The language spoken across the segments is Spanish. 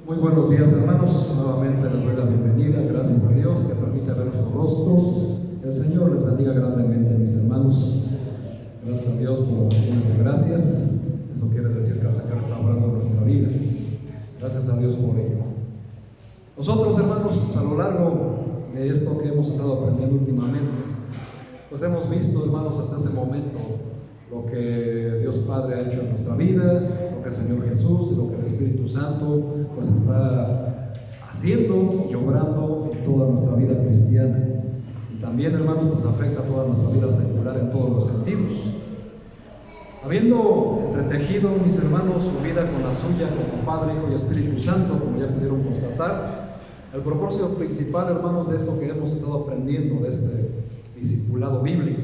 Muy buenos días, hermanos. Nuevamente les doy la bienvenida. Gracias a Dios que permite ver sus rostros. El Señor les bendiga grandemente, mis hermanos. Gracias a Dios por las acciones de gracias. Eso quiere decir que el Señor está obrando en nuestra vida. Gracias a Dios por ello. Nosotros, hermanos, a lo largo de esto que hemos estado aprendiendo últimamente, pues hemos visto, hermanos, hasta este momento lo que Dios Padre ha hecho en nuestra vida, lo que el Señor Jesús y lo que el Espíritu Santo pues está haciendo y obrando en toda nuestra vida cristiana. Y también, hermanos, pues afecta a toda nuestra vida secular en todos los sentidos. Habiendo entretejido, mis hermanos, su vida con la suya como Padre, Hijo y Espíritu Santo, como ya pudieron constatar, el propósito principal, hermanos, de esto que hemos estado aprendiendo, de este discipulado bíblico,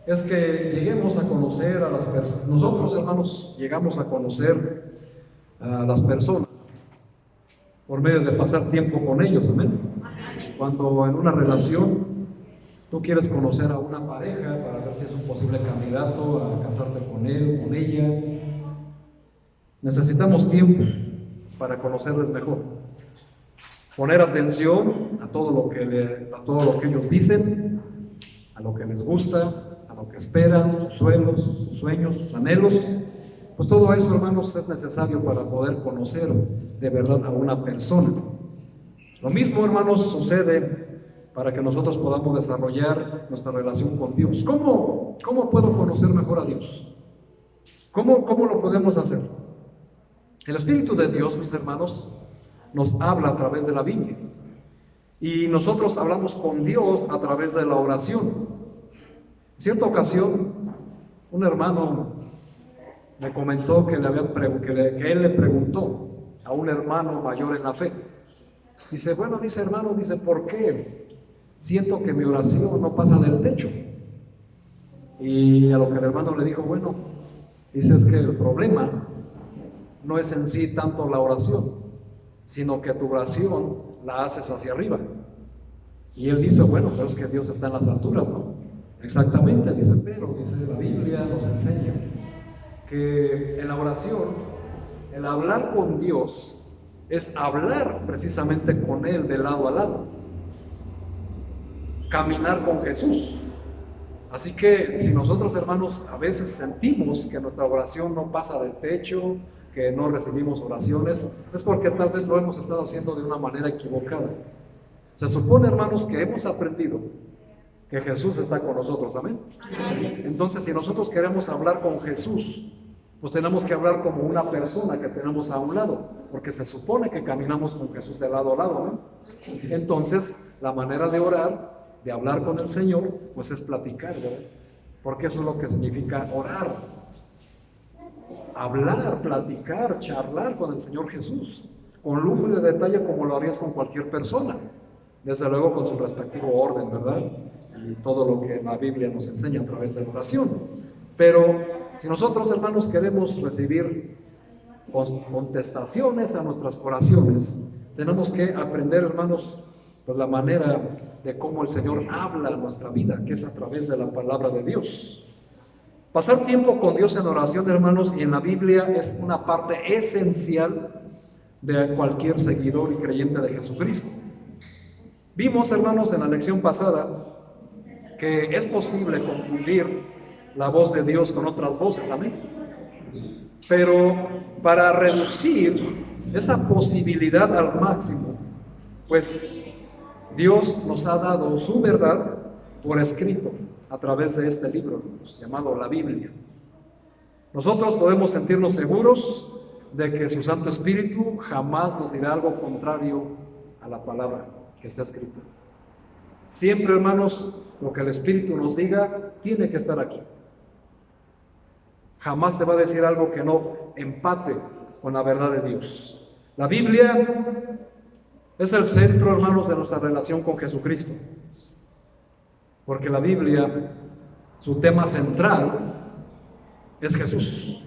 es que lleguemos a conocer a las personas. Nosotros, hermanos, llegamos a conocer a las personas por medio de pasar tiempo con ellos, amén. Cuando en una relación tú quieres conocer a una pareja para ver si es un posible candidato a casarte con él, con ella, necesitamos tiempo para conocerles mejor, poner atención a todo lo que ellos dicen, a lo que les gusta, a lo que esperan, sus sueños, sus anhelos. Pues todo eso, hermanos, es necesario para poder conocer de verdad a una persona. Lo mismo, hermanos, sucede para que nosotros podamos desarrollar nuestra relación con Dios. ¿Cómo puedo conocer mejor a Dios? ¿Cómo lo podemos hacer? El Espíritu de Dios, mis hermanos, nos habla a través de la Biblia. Y nosotros hablamos con Dios a través de la oración. En cierta ocasión, un hermano me comentó que él le preguntó a un hermano mayor en la fe. Dice, hermano, ¿por qué siento que mi oración no pasa del techo? Y a lo que el hermano le dijo, dice, es que el problema no es en sí tanto la oración, sino que tu oración la haces hacia arriba. Y él dice, pero es que Dios está en las alturas, ¿no? Exactamente, dice la Biblia nos enseña que en la oración, el hablar con Dios es hablar precisamente con Él de lado a lado, caminar con Jesús. Así que si nosotros, hermanos, a veces sentimos que nuestra oración no pasa del techo, que no recibimos oraciones, es porque tal vez lo hemos estado haciendo de una manera equivocada. Se supone, hermanos, que hemos aprendido que Jesús está con nosotros, ¿amén? Entonces, si nosotros queremos hablar con Jesús, pues tenemos que hablar como una persona que tenemos a un lado, porque se supone que caminamos con Jesús de lado a lado, ¿amén? Entonces, la manera de orar, de hablar con el Señor, pues es platicar, ¿verdad? Porque eso es lo que significa orar. Hablar, platicar, charlar con el Señor Jesús, con lujo y de detalle como lo harías con cualquier persona, desde luego con su respectivo orden, ¿verdad? Y todo lo que la Biblia nos enseña a través de la oración. Pero si nosotros, hermanos, queremos recibir contestaciones a nuestras oraciones, tenemos que aprender, hermanos, pues la manera de cómo el Señor habla a nuestra vida, que es a través de la palabra de Dios. Pasar tiempo con Dios en oración, hermanos, y en la Biblia es una parte esencial de cualquier seguidor y creyente de Jesucristo. Vimos, hermanos, en la lección pasada que es posible confundir la voz de Dios con otras voces, amén. Pero para reducir esa posibilidad al máximo, pues Dios nos ha dado su verdad por escrito a través de este libro llamado la Biblia. Nosotros podemos sentirnos seguros de que su Santo Espíritu jamás nos dirá algo contrario a la palabra que está escrita. Siempre, hermanos, lo que el Espíritu nos diga tiene que estar aquí. Jamás te va a decir algo que no empate con la verdad de Dios. La Biblia es el centro, hermanos, de nuestra relación con Jesucristo. Porque la Biblia, su tema central es Jesús.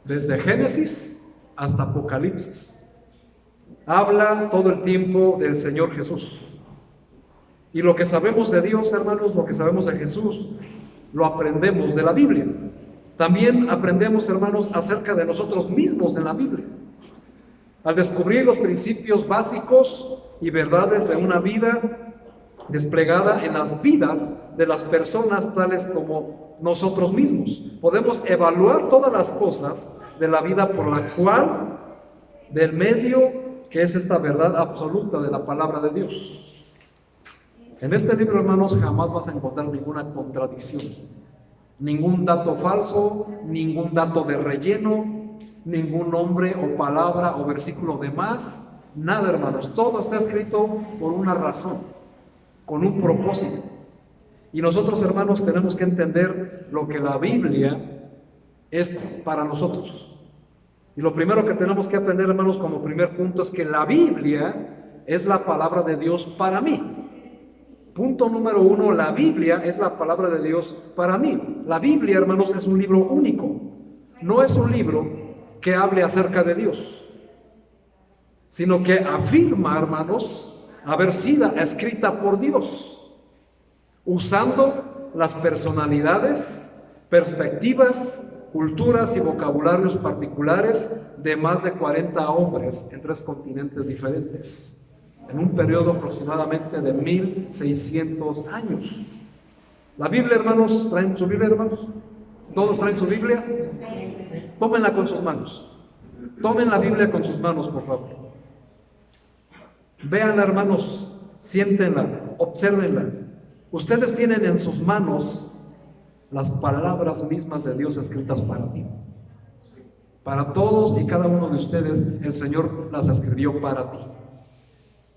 Desde Génesis hasta Apocalipsis. Habla todo el tiempo del Señor Jesús. Y lo que sabemos de Dios, hermanos, lo que sabemos de Jesús, lo aprendemos de la Biblia. También aprendemos, hermanos, acerca de nosotros mismos en la Biblia. al descubrir los principios básicos y verdades de una vida desplegada en las vidas de las personas tales como nosotros mismos. Podemos evaluar todas las cosas de la vida por la cual, del medio que es esta verdad absoluta de la palabra de Dios. En este libro, hermanos, jamás vas a encontrar ninguna contradicción, ningún dato falso, ningún dato de relleno, ningún nombre o palabra o versículo de más, nada, hermanos. Todo está escrito por una razón, con un propósito. Y nosotros, hermanos, tenemos que entender lo que la Biblia es para nosotros. Y lo primero que tenemos que aprender, hermanos, como primer punto, es que la Biblia es la palabra de Dios para mí. Punto número 1, la Biblia es la palabra de Dios para mí. La Biblia, hermanos, es un libro único. No es un libro que hable acerca de Dios, sino que afirma, hermanos, haber sido escrita por Dios, usando las personalidades, perspectivas, culturas y vocabularios particulares de más de 40 hombres en 3 continentes diferentes, en un periodo aproximadamente de 1600 años. La Biblia, hermanos, ¿traen su Biblia, hermanos? ¿Todos traen su Biblia? Tómenla con sus manos. Tomen la Biblia con sus manos, por favor. Véanla, hermanos, siéntenla, obsérvenla. Ustedes tienen en sus manos las palabras mismas de Dios escritas para ti. Para todos y cada uno de ustedes, el Señor las escribió para ti.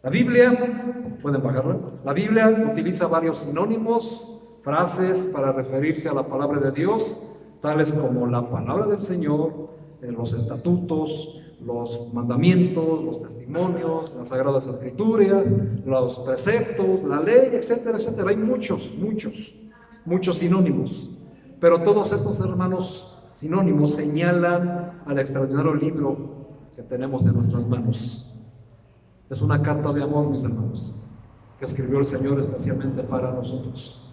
La Biblia, pueden bajarla, la Biblia utiliza varios sinónimos, frases para referirse a la palabra de Dios, tales como la palabra del Señor, los estatutos, los mandamientos, los testimonios, las sagradas escrituras, los preceptos, la ley, etcétera, etcétera. Hay muchos sinónimos, pero todos estos, hermanos, sinónimos señalan al extraordinario libro que tenemos en nuestras manos. Es una carta de amor, mis hermanos, que escribió el Señor especialmente para nosotros.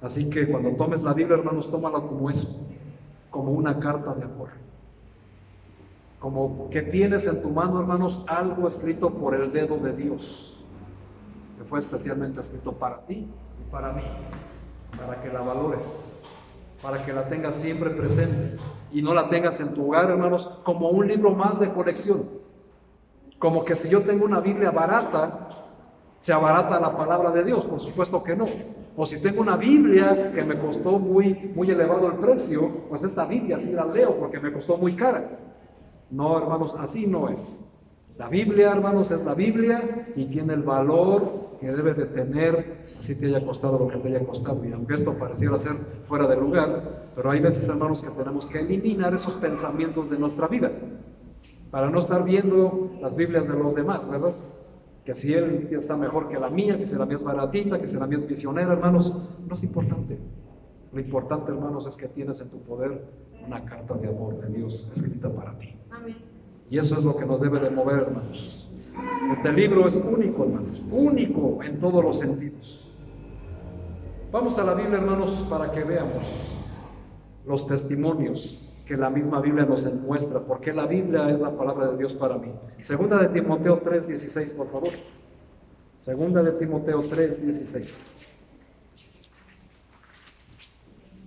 Así que cuando tomes la Biblia, hermanos, tómala como eso, como una carta de amor. Como que tienes en tu mano, hermanos, algo escrito por el dedo de Dios, que fue especialmente escrito para ti y para mí, para que la valores, para que la tengas siempre presente y no la tengas en tu hogar, hermanos, como un libro más de colección. Como que si yo tengo una Biblia barata, se abarata la palabra de Dios. Por supuesto que no. O si tengo una Biblia que me costó muy elevado el precio, pues esta Biblia sí la leo porque me costó muy cara. No, hermanos, así no es. La Biblia, hermanos, es la Biblia y tiene el valor que debe de tener, así te haya costado lo que te haya costado. Y aunque esto pareciera ser fuera de lugar, pero hay veces, hermanos, que tenemos que eliminar esos pensamientos de nuestra vida, para no estar viendo las Biblias de los demás, ¿verdad? Que si él está mejor que la mía, que si la mía es baratita, que si la mía es misionera, hermanos, no es importante. Lo importante, hermanos, es que tienes en tu poder una carta de amor de Dios escrita para ti. Amén. Y eso es lo que nos debe de mover, hermanos. Este libro es único, hermanos, único en todos los sentidos. Vamos a la Biblia, hermanos, para que veamos los testimonios que la misma Biblia nos muestra, porque la Biblia es la palabra de Dios para mí. Segunda de Timoteo 3:16, por favor. Segunda de Timoteo 3:16.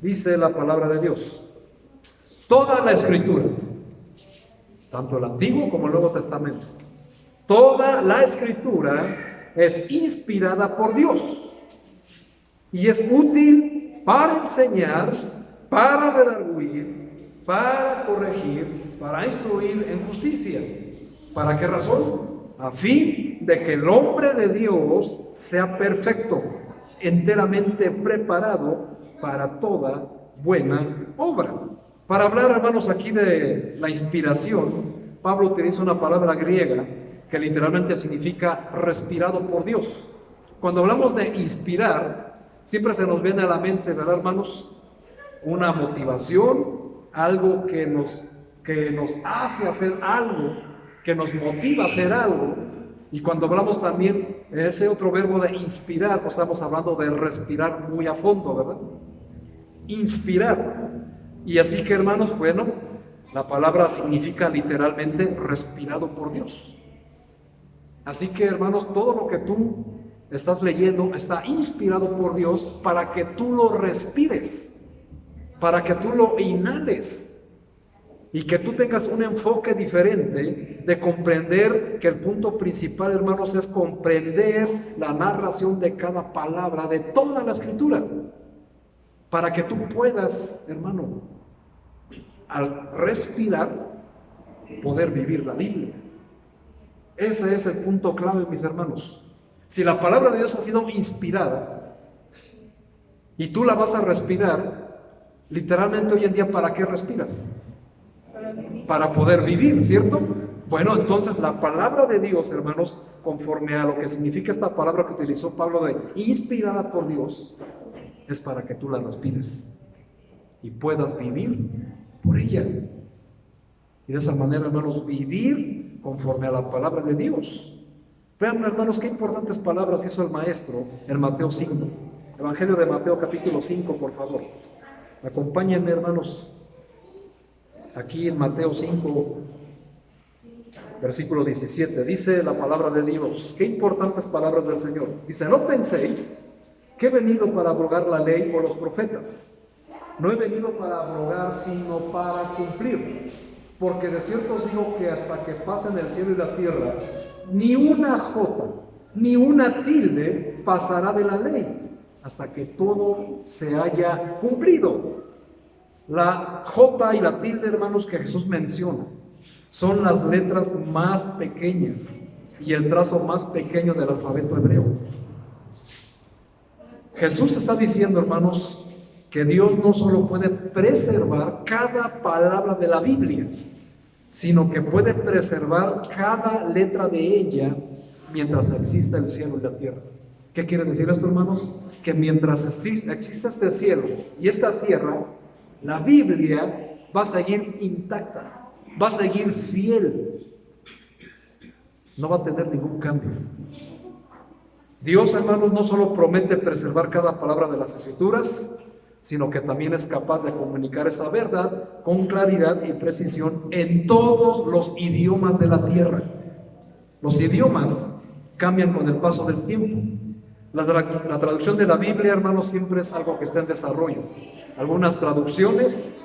Dice la palabra de Dios: toda la Escritura, tanto el Antiguo como el Nuevo Testamento, toda la Escritura es inspirada por Dios y es útil para enseñar, para redarguir, para corregir, para instruir en justicia. ¿Para qué razón? A fin de que el hombre de Dios sea perfecto, enteramente preparado para toda buena obra. Para hablar, hermanos, aquí de la inspiración, Pablo utiliza una palabra griega que literalmente significa respirado por Dios. Cuando hablamos de inspirar, siempre se nos viene a la mente, ¿verdad, hermanos? Una motivación, algo que nos hace hacer algo, que nos motiva a hacer algo. Y cuando hablamos también de ese otro verbo de inspirar, pues estamos hablando de respirar muy a fondo, ¿verdad? Inspirar. Y así que, hermanos, bueno, La palabra significa literalmente respirado por Dios. Así que, hermanos, todo lo que tú estás leyendo está inspirado por Dios para que tú lo respires, para que tú lo inhales y que tú tengas un enfoque diferente de comprender que el punto principal, hermanos, es comprender la narración de cada palabra de toda la Escritura, para que tú puedas, hermano, al respirar, poder vivir la Biblia. Ese es el punto clave, mis hermanos. Si la palabra de Dios ha sido inspirada y tú la vas a respirar, literalmente hoy en día, ¿para qué respiras? Para poder vivir, ¿cierto? Bueno, entonces la palabra de Dios, hermanos, conforme a lo que significa esta palabra que utilizó Pablo de inspirada por Dios, es para que tú la respires y puedas vivir por ella. Y de esa manera, hermanos, vivir conforme a la palabra de Dios. Vean, hermanos, qué importantes palabras hizo el maestro en Mateo 5. Evangelio de Mateo capítulo 5, por favor. Acompáñenme, hermanos, aquí en Mateo 5, versículo 17. Dice la palabra de Dios. Qué importantes palabras del Señor. Dice: no penséis que he venido para abrogar la ley o los profetas. No he venido para abrogar, sino para cumplir. Porque de cierto os digo que hasta que pasen el cielo y la tierra, ni una jota, ni una tilde pasará de la ley, hasta que todo se haya cumplido. La jota y la tilde, hermanos, que Jesús menciona, son las letras más pequeñas y el trazo más pequeño del alfabeto hebreo. Jesús está diciendo, hermanos, que Dios no solo puede preservar cada palabra de la Biblia, sino que puede preservar cada letra de ella mientras exista el cielo y la tierra. ¿Qué quiere decir esto, hermanos? Que mientras exista este cielo y esta tierra, la Biblia va a seguir intacta, va a seguir fiel, no va a tener ningún cambio. Dios, hermanos, no solo promete preservar cada palabra de las Escrituras, sino que también es capaz de comunicar esa verdad con claridad y precisión en todos los idiomas de la tierra. Los idiomas cambian con el paso del tiempo. La traducción de la Biblia, hermanos, siempre es algo que está en desarrollo. Algunas traducciones,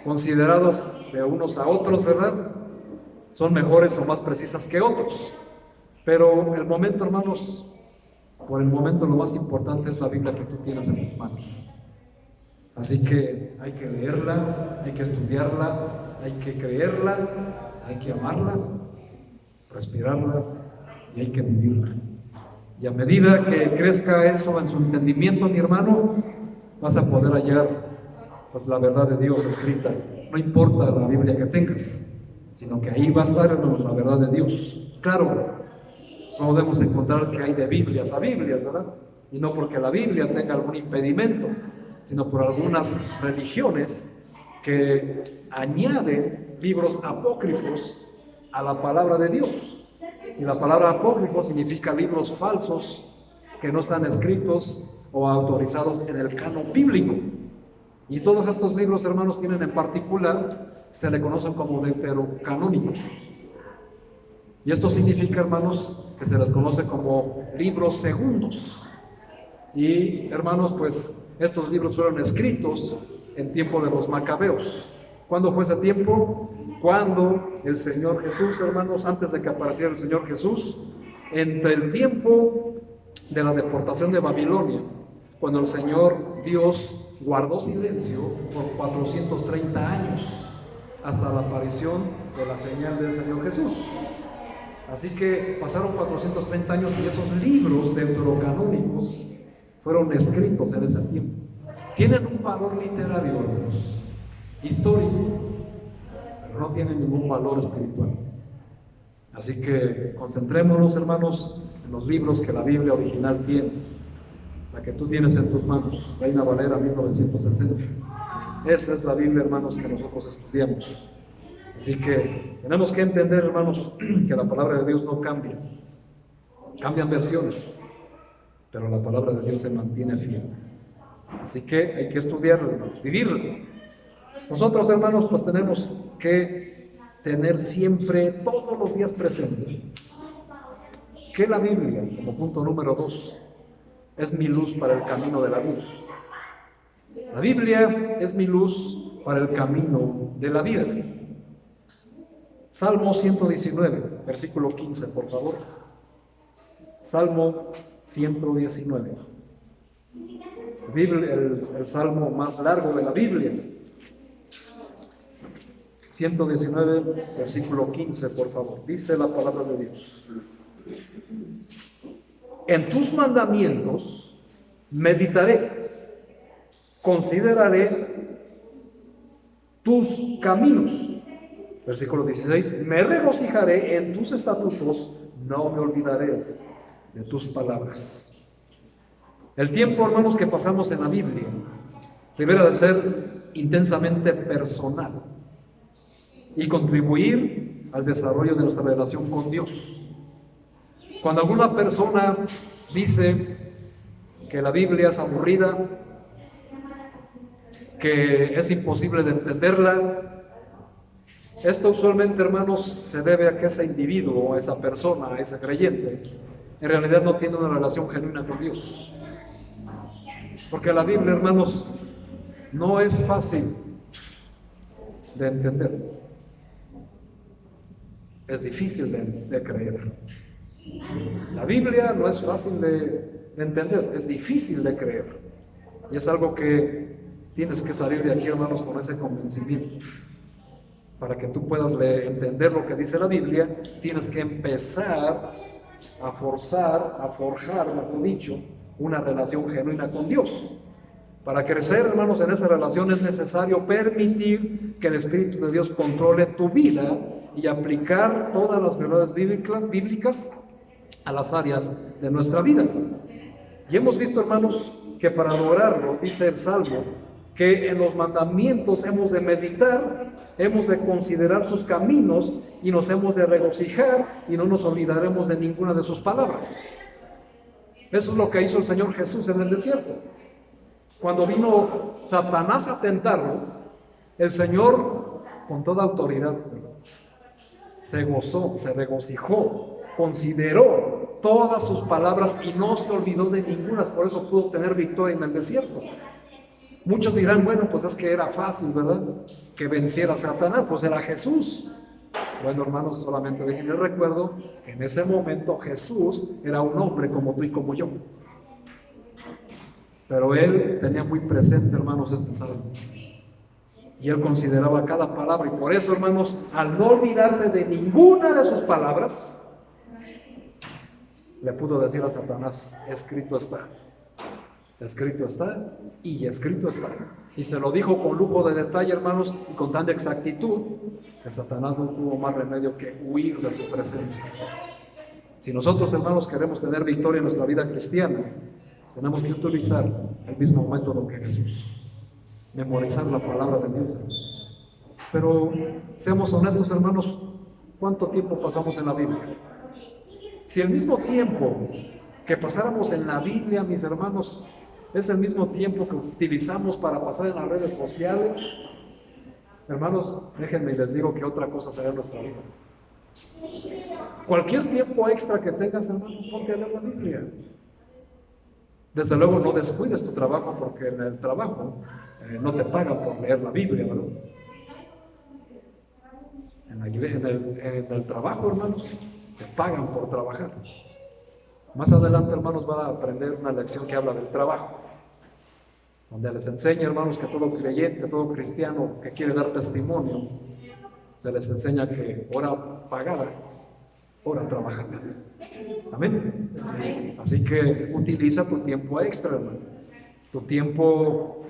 considerados de unos a otros, ¿verdad?, son mejores o más precisas que otros. Pero el momento, hermanos, por el momento lo más importante es la Biblia que tú tienes en tus manos. Así que hay que leerla, hay que estudiarla, hay que creerla, hay que amarla, respirarla y hay que vivirla. Y a medida que crezca eso en su entendimiento, mi hermano, vas a poder hallar pues la verdad de Dios escrita. No importa la Biblia que tengas, sino que ahí va a estar, hermanos, la verdad de Dios. Claro, no podemos encontrar que hay de Biblias a Biblias, ¿verdad? Y no porque la Biblia tenga algún impedimento, sino por algunas religiones que añaden libros apócrifos a la palabra de Dios. Y la palabra apócrifo significa libros falsos que no están escritos o autorizados en el canon bíblico. Y todos estos libros, hermanos, tienen en particular, se le conocen como deuterocanónicos. Y esto significa, hermanos, que se les conoce como libros segundos. Y, hermanos, pues estos libros fueron escritos en tiempo de los macabeos. ¿Cuándo fue ese tiempo? Cuando el Señor Jesús, hermanos, antes de que apareciera el Señor Jesús, entre el tiempo de la deportación de Babilonia, cuando el Señor Dios guardó silencio por 430 años, hasta la aparición de la señal del Señor Jesús. Así que pasaron 430 años y esos libros deuterocanónicos fueron escritos en ese tiempo. Tienen un valor literario, hermanos, histórico, pero no tienen ningún valor espiritual. Así que concentrémonos, hermanos, en los libros que la Biblia original tiene, la que tú tienes en tus manos, Reina Valera 1960. Esa es la Biblia, hermanos, que nosotros estudiamos. Así que tenemos que entender, hermanos, que la palabra de Dios no cambia. Cambian versiones, pero la palabra de Dios se mantiene fiel. Así que hay que estudiarla, hermanos, vivirla. Nosotros, hermanos, pues tenemos que tener siempre, todos los días presentes, que la Biblia, como punto número 2, es mi luz para el camino de la vida. La Biblia es mi luz para el camino de la vida. Salmo 119, versículo 15, por favor. Salmo 119. El salmo más largo de la Biblia. 119, versículo 15, por favor. Dice la palabra de Dios: en tus mandamientos meditaré, consideraré tus caminos. Versículo 16, me regocijaré en tus estatutos, no me olvidaré de tus palabras. El tiempo, hermanos, que pasamos en la Biblia deberá de ser intensamente personal y contribuir al desarrollo de nuestra relación con Dios. Cuando alguna persona dice que la Biblia es aburrida, que es imposible de entenderla, esto usualmente, hermanos, se debe a que ese individuo, a esa persona, a ese creyente, en realidad no tiene una relación genuina con Dios. Porque la Biblia, hermanos, no es fácil de entender. Es difícil de creer. La Biblia no es fácil de entender, es difícil de creer. Y es algo que tienes que salir de aquí, hermanos, con ese convencimiento. Para que tú puedas entender lo que dice la Biblia, tienes que empezar a forjar, mejor dicho, una relación genuina con Dios. Para crecer, hermanos, en esa relación es necesario permitir que el Espíritu de Dios controle tu vida y aplicar todas las verdades bíblicas a las áreas de nuestra vida. Y hemos visto, hermanos, que para lograrlo, dice el Salmo, que en los mandamientos hemos de meditar, hemos de considerar sus caminos y nos hemos de regocijar y no nos olvidaremos de ninguna de sus palabras. Eso es lo que hizo el Señor Jesús en el desierto. Cuando vino Satanás a tentarlo, el Señor, con toda autoridad, se gozó, se regocijó, consideró todas sus palabras y no se olvidó de ninguna. Por eso pudo tener victoria en el desierto. Muchos dirán, bueno, pues es que era fácil, ¿verdad?, que venciera a Satanás, pues era Jesús. Bueno, hermanos, solamente déjenme recuerdo que en ese momento Jesús era un hombre como tú y como yo. Pero él tenía muy presente, hermanos, este salmo. Y él consideraba cada palabra. Y por eso, hermanos, al no olvidarse de ninguna de sus palabras, le pudo decir a Satanás, escrito está. Escrito está y escrito está. Y se lo dijo con lujo de detalle, hermanos, y con tanta exactitud, que Satanás no tuvo más remedio que huir de su presencia. Si nosotros, hermanos, queremos tener victoria en nuestra vida cristiana, tenemos que utilizar el mismo método que Jesús. Memorizar la palabra de Dios. Pero seamos honestos, hermanos, ¿cuánto tiempo pasamos en la Biblia? Si el mismo tiempo que pasáramos en la Biblia, mis hermanos, es el mismo tiempo que utilizamos para pasar en las redes sociales, hermanos, déjenme y les digo que otra cosa será en nuestra vida. Cualquier tiempo extra que tengas, hermano, ponte a leer la Biblia. Desde luego no descuides tu trabajo, porque en el trabajo no te pagan por leer la Biblia, ¿verdad? En el trabajo, hermanos, te pagan por trabajar. Más adelante, hermanos, van a aprender una lección que habla del trabajo, donde les enseña, hermanos, que todo creyente, todo cristiano que quiere dar testimonio, se les enseña que hora pagada, hora trabajada. Amén. Amén. Así que utiliza tu tiempo extra, hermano, tu tiempo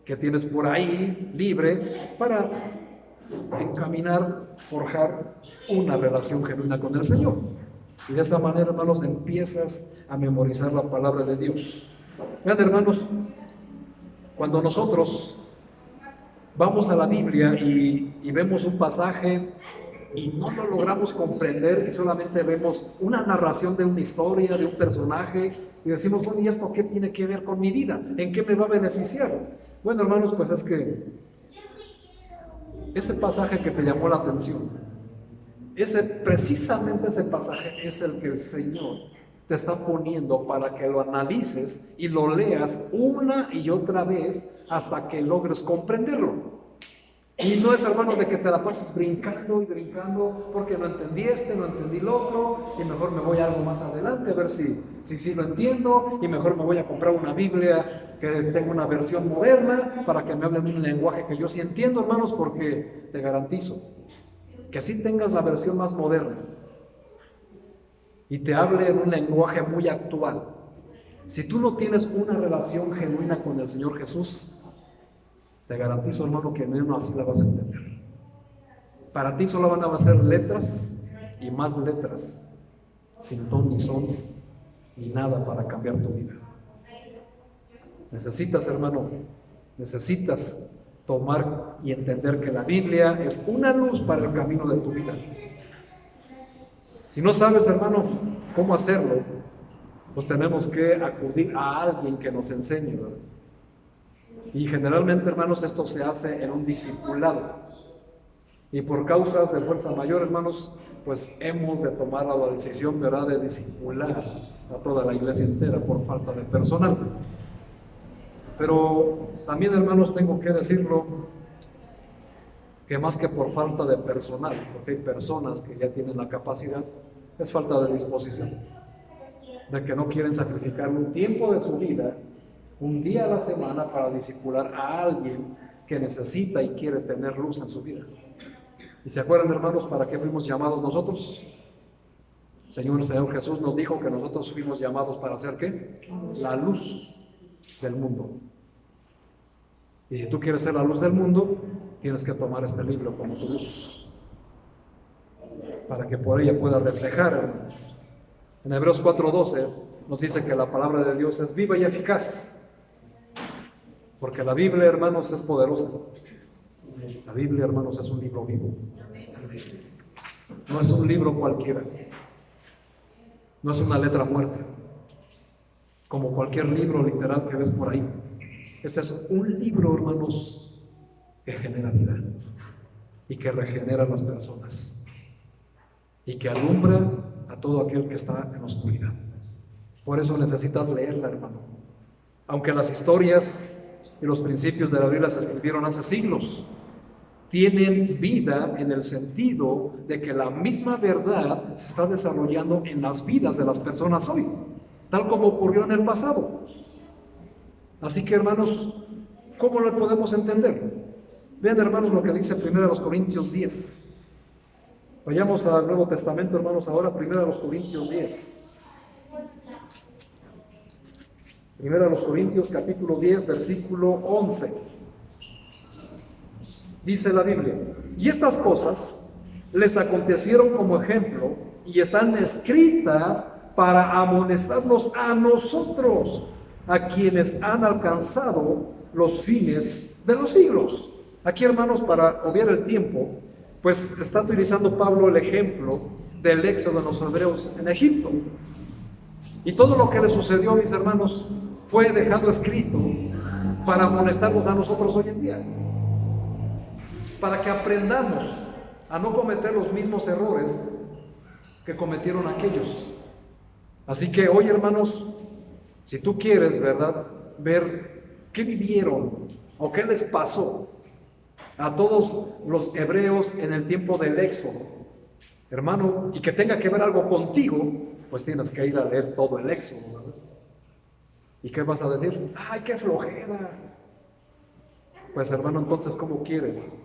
que tienes por ahí libre para encaminar, forjar una relación genuina con el Señor. Y de esta manera, hermanos, empiezas a memorizar la palabra de Dios. Vean, hermanos, cuando nosotros vamos a la Biblia y vemos un pasaje y no lo logramos comprender y solamente vemos una narración de una historia, de un personaje, y decimos, bueno, ¿y esto qué tiene que ver con mi vida? ¿En qué me va a beneficiar? Bueno, hermanos, pues es que ese pasaje que te llamó la atención, precisamente ese pasaje es el que el Señor te está poniendo para que lo analices y lo leas una y otra vez hasta que logres comprenderlo. Y no es, hermano, de que te la pases brincando y brincando porque no entendí no entendí el otro, y mejor me voy a algo más adelante a ver si lo entiendo, y mejor me voy a comprar una Biblia que tenga una versión moderna para que me hablen un lenguaje que yo sí entiendo, hermanos, porque te garantizo que así tengas la versión más moderna y te hable en un lenguaje muy actual. Si tú no tienes una relación genuina con el Señor Jesús, te garantizo, hermano, que no así la vas a entender. Para ti solo van a ser letras y más letras, sin ton ni son, ni nada para cambiar tu vida. Necesitas, hermano, necesitas tomar y entender que la Biblia es una luz para el camino de tu vida. Si no sabes, hermano, cómo hacerlo, pues tenemos que acudir a alguien que nos enseñe, ¿verdad? Y generalmente, hermanos, esto se hace en un discipulado. Y por causas de fuerza mayor, hermanos, pues hemos de tomar la decisión, ¿verdad?, de discipular a toda la iglesia entera por falta de personal. Pero también, hermanos, tengo que decirlo, que más que por falta de personal, porque hay personas que ya tienen la capacidad, es falta de disposición, de que no quieren sacrificar un tiempo de su vida, un día a la semana, para discipular a alguien que necesita y quiere tener luz en su vida. ¿Y se acuerdan, hermanos, para qué fuimos llamados nosotros? Señor Jesús nos dijo que nosotros fuimos llamados para hacer ¿qué? La luz del mundo. Y si tú quieres ser la luz del mundo, tienes que tomar este libro como tu luz, para que por ella puedas reflejar, hermanos. En Hebreos 4:12 nos dice que la palabra de Dios es viva y eficaz, porque la Biblia, hermanos, es poderosa. La Biblia, hermanos, es un libro vivo. No es un libro cualquiera. No es una letra muerta, como cualquier libro literal que ves por ahí. Este es un libro, hermanos, que genera vida y que regenera a las personas y que alumbra a todo aquel que está en oscuridad. Por eso necesitas leerla, hermano. Aunque las historias y los principios de la Biblia se escribieron hace siglos, tienen vida en el sentido de que la misma verdad se está desarrollando en las vidas de las personas hoy, tal como ocurrió en el pasado. Así que, hermanos, ¿cómo lo podemos entender? Vean, hermanos, lo que dice 1 Corintios 10. Vayamos al Nuevo Testamento, hermanos, ahora 1 Corintios 10. 1 Corintios capítulo 10, versículo 11. Dice la Biblia: y estas cosas les acontecieron como ejemplo y están escritas para amonestarnos a nosotros, a quienes han alcanzado los fines de los siglos. Aquí, hermanos, para obviar el tiempo, pues está utilizando Pablo el ejemplo del éxodo de los hebreos en Egipto. Y todo lo que le sucedió, mis hermanos, fue dejado escrito para amonestarnos a nosotros hoy en día, para que aprendamos a no cometer los mismos errores que cometieron aquellos. Así que hoy, hermanos, si tú quieres, ¿verdad?, ver qué vivieron o qué les pasó a todos los hebreos en el tiempo del éxodo, hermano, y que tenga que ver algo contigo, pues tienes que ir a leer todo el éxodo, ¿verdad? ¿Y qué vas a decir? ¡Ay, qué flojera! Pues, hermano, entonces, ¿cómo quieres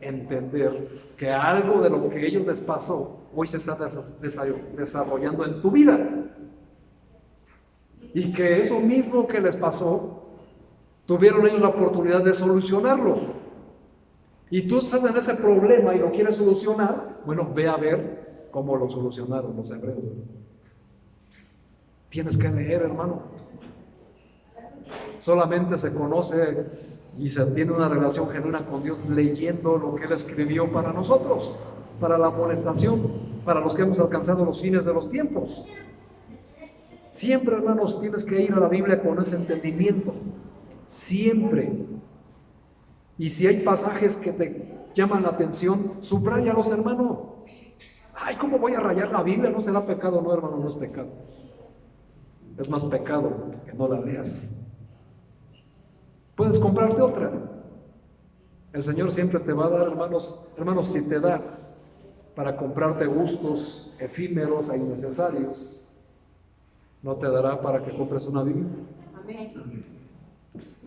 entender que algo de lo que a ellos les pasó hoy se está desarrollando en tu vida? Y que eso mismo que les pasó, tuvieron ellos la oportunidad de solucionarlo. Y tú estás en ese problema y lo quieres solucionar, bueno, ve a ver cómo lo solucionaron los hebreos. Tienes que leer, hermano. Solamente se conoce y se tiene una relación genuina con Dios leyendo lo que Él escribió para nosotros, para la amonestación, para los que hemos alcanzado los fines de los tiempos. Siempre, hermanos, tienes que ir a la Biblia con ese entendimiento. Siempre. Y si hay pasajes que te llaman la atención, subráyalos, hermano. Ay, ¿cómo voy a rayar la Biblia? ¿No será pecado? No, hermano, no es pecado. Es más pecado que no la leas. Puedes comprarte otra. El Señor siempre te va a dar, hermanos, si te da para comprarte gustos efímeros e innecesarios, ¿no te dará para que compres una Biblia? Amén.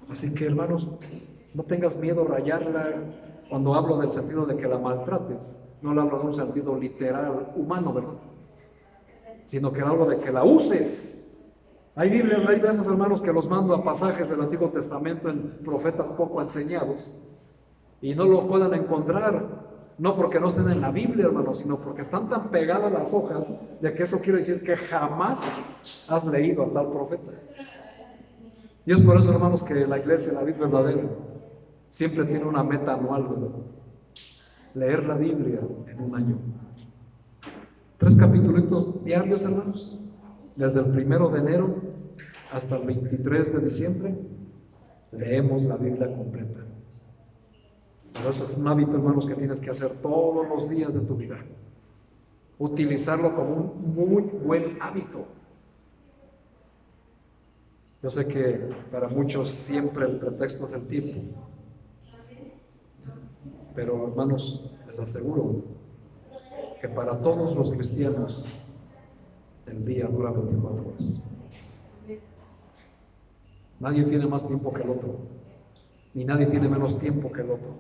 Así que, hermanos, no tengas miedo a rayarla. Cuando hablo del sentido de que la maltrates, no lo hablo en un sentido literal, humano, ¿verdad? Sino que hablo de que la uses. Hay Biblias, hay veces, hermanos, que los mando a pasajes del Antiguo Testamento en profetas poco enseñados y no lo puedan encontrar, no porque no estén en la Biblia, hermanos, sino porque están tan pegadas las hojas de que eso quiere decir que jamás has leído a tal profeta. Y es por eso, hermanos, que la iglesia, la vida verdadera, siempre tiene una meta anual, ¿verdad? Leer la Biblia en un año. 3 capítulos diarios, hermanos, desde el 1 de enero hasta el 23 de diciembre, leemos la Biblia completa. Pero eso es un hábito, hermanos, que tienes que hacer todos los días de tu vida. Utilizarlo como un muy buen hábito. Yo sé que para muchos siempre el pretexto es el tiempo. Pero, hermanos, les aseguro que para todos los cristianos el día dura 24 horas. Nadie tiene más tiempo que el otro, ni nadie tiene menos tiempo que el otro.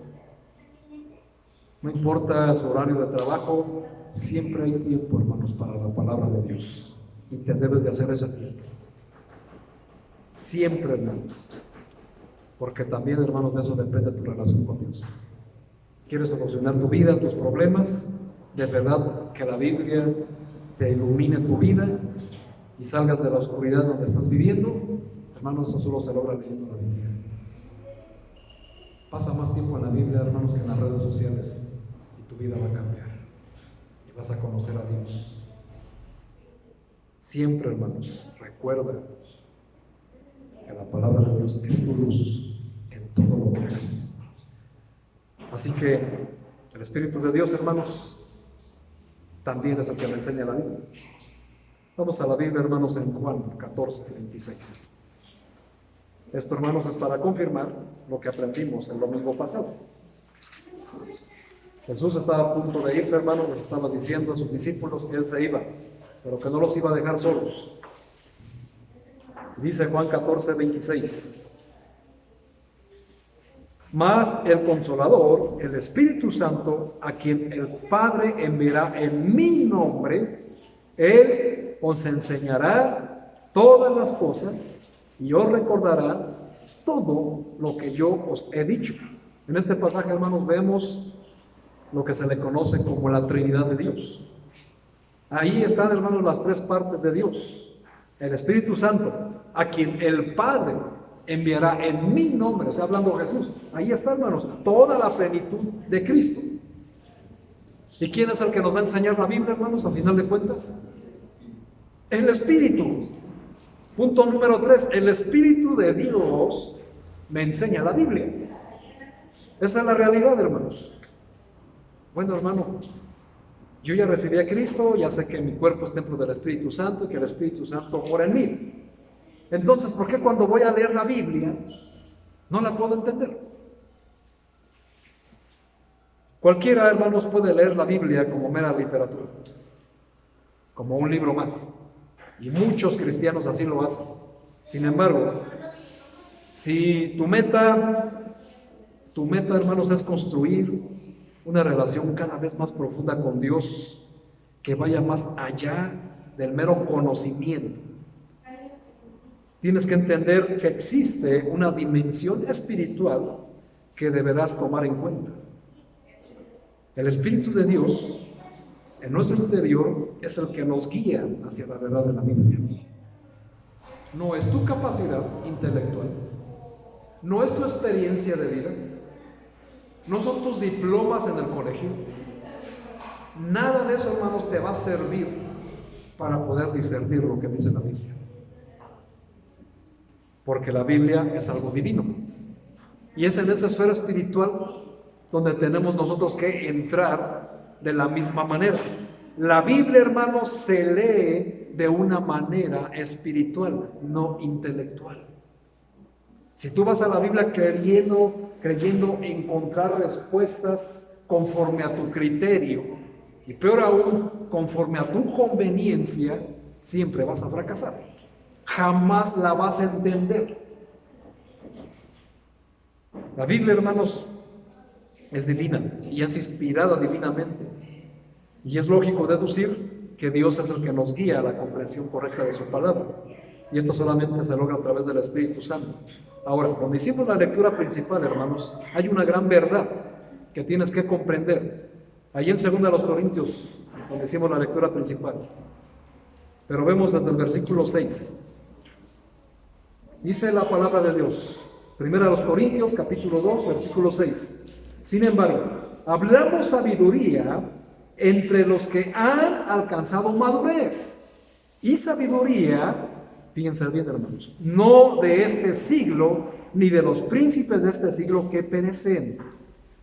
No importa su horario de trabajo, siempre hay tiempo, hermanos, para la palabra de Dios. Y te debes de hacer ese tiempo. Siempre, hermanos. Porque también, hermanos, de eso depende tu relación con Dios. ¿Quieres solucionar tu vida, tus problemas? De verdad que la Biblia te ilumine tu vida y salgas de la oscuridad donde estás viviendo. Hermanos, eso solo se logra leyendo la Biblia. Pasa más tiempo en la Biblia, hermanos, que en las redes sociales, y tu vida va a cambiar y vas a conocer a Dios. Siempre, hermanos, recuerda que la palabra de Dios es tu luz en todo lo que hagas. Así que el Espíritu de Dios, hermanos, también es el que me enseña la Biblia. Vamos a la Biblia, hermanos, en Juan 14, 26. Esto, hermanos, es para confirmar lo que aprendimos el domingo pasado. Jesús estaba a punto de irse, hermanos, les estaba diciendo a sus discípulos que Él se iba, pero que no los iba a dejar solos. Dice Juan 14, 26. Mas el Consolador, el Espíritu Santo, a quien el Padre enviará en mi nombre, Él os enseñará todas las cosas y os recordará todo lo que yo os he dicho. En este pasaje, hermanos, vemos lo que se le conoce como la Trinidad de Dios. Ahí están, hermanos, las tres partes de Dios. El Espíritu Santo, a quien el Padre enviará en mi nombre, o sea, hablando Jesús. Ahí está, hermanos, toda la plenitud de Cristo. ¿Y quién es el que nos va a enseñar la Biblia, hermanos, a final de cuentas? El Espíritu. Punto número 3, el Espíritu de Dios me enseña la Biblia. Esa es la realidad, hermanos. Bueno, hermano, yo ya recibí a Cristo, ya sé que mi cuerpo es templo del Espíritu Santo y que el Espíritu Santo mora en mí. Entonces, ¿por qué cuando voy a leer la Biblia no la puedo entender? Cualquiera, hermanos, puede leer la Biblia como mera literatura, como un libro más. Y muchos cristianos así lo hacen. Sin embargo, si tu meta, hermanos, es construir una relación cada vez más profunda con Dios, que vaya más allá del mero conocimiento, tienes que entender que existe una dimensión espiritual que deberás tomar en cuenta. El Espíritu de Dios en nuestro interior es el que nos guía hacia la verdad de la Biblia. No es tu capacidad intelectual, no es tu experiencia de vida, no son tus diplomas en el colegio. Nada de eso, hermanos, te va a servir para poder discernir lo que dice la Biblia. Porque la Biblia es algo divino. Y es en esa esfera espiritual donde tenemos nosotros que entrar de la misma manera. La Biblia, hermanos, se lee de una manera espiritual, no intelectual. Si tú vas a la Biblia creyendo encontrar respuestas conforme a tu criterio, y peor aún, conforme a tu conveniencia, siempre vas a fracasar. Jamás la vas a entender. La Biblia, hermanos, es divina y es inspirada divinamente. Y es lógico deducir que Dios es el que nos guía a la comprensión correcta de su palabra. Y esto solamente se logra a través del Espíritu Santo. Ahora, cuando hicimos la lectura principal, hermanos, hay una gran verdad que tienes que comprender. Ahí en 2 Corintios, donde hicimos la lectura principal. Pero vemos desde el versículo 6. Dice la palabra de Dios. 1 Corintios, capítulo 2, versículo 6. Sin embargo, hablamos sabiduría entre los que han alcanzado madurez. Y sabiduría, fíjense bien, hermanos, no de este siglo, ni de los príncipes de este siglo que perecen,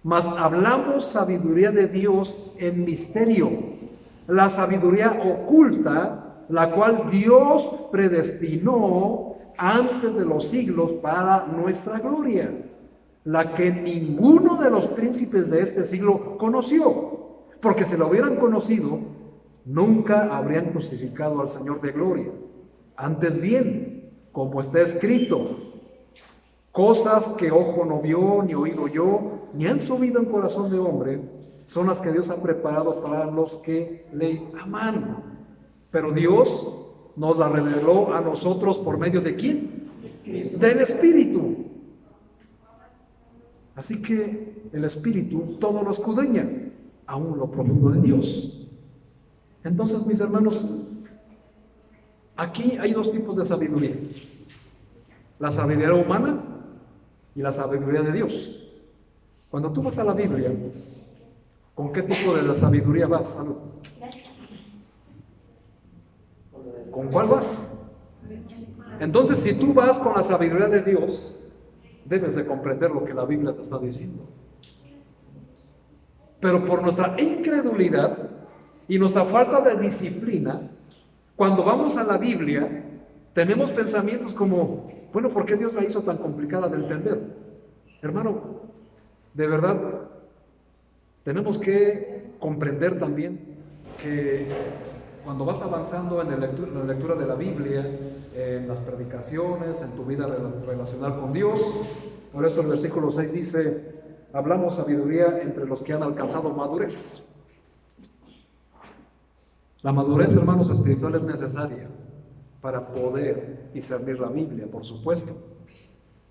mas hablamos sabiduría de Dios en misterio, la sabiduría oculta, la cual Dios predestinó antes de los siglos para nuestra gloria, la que ninguno de los príncipes de este siglo conoció, porque si lo hubieran conocido, nunca habrían crucificado al Señor de gloria. Antes bien, como está escrito, cosas que ojo no vio, ni oído yo, ni han subido en corazón de hombre, son las que Dios ha preparado para los que le aman. Pero Dios nos la reveló a nosotros por medio de ¿quién? Del Espíritu. Así que el Espíritu todo lo escudriña, aún lo profundo de Dios. Entonces, mis hermanos, aquí hay dos tipos de sabiduría: la sabiduría humana y la sabiduría de Dios. Cuando tú vas a la Biblia, ¿con qué tipo de la sabiduría vas? ¿Con cuál vas? Entonces, si tú vas con la sabiduría de Dios, debes de comprender lo que la Biblia te está diciendo. Pero por nuestra incredulidad y nuestra falta de disciplina, cuando vamos a la Biblia, tenemos pensamientos como, bueno, ¿por qué Dios la hizo tan complicada de entender? Hermano, de verdad, tenemos que comprender también que cuando vas avanzando en la lectura de la Biblia, en las predicaciones, en tu vida relacional con Dios, por eso el versículo 6 dice, hablamos sabiduría entre los que han alcanzado madurez. La madurez, hermanos, espiritual es necesaria para poder discernir la Biblia, por supuesto.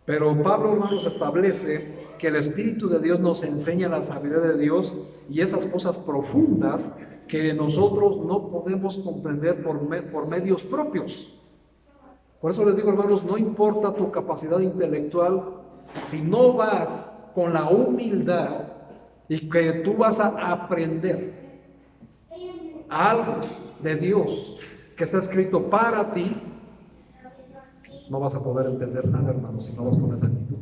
Pero Pablo, hermanos, establece que el Espíritu de Dios nos enseña la sabiduría de Dios y esas cosas profundas que nosotros no podemos comprender por medios propios. Por eso les digo, hermanos, no importa tu capacidad intelectual, si no vas con la humildad y que tú vas a aprender algo de Dios que está escrito para ti, no vas a poder entender nada, hermanos, si no vas con esa actitud.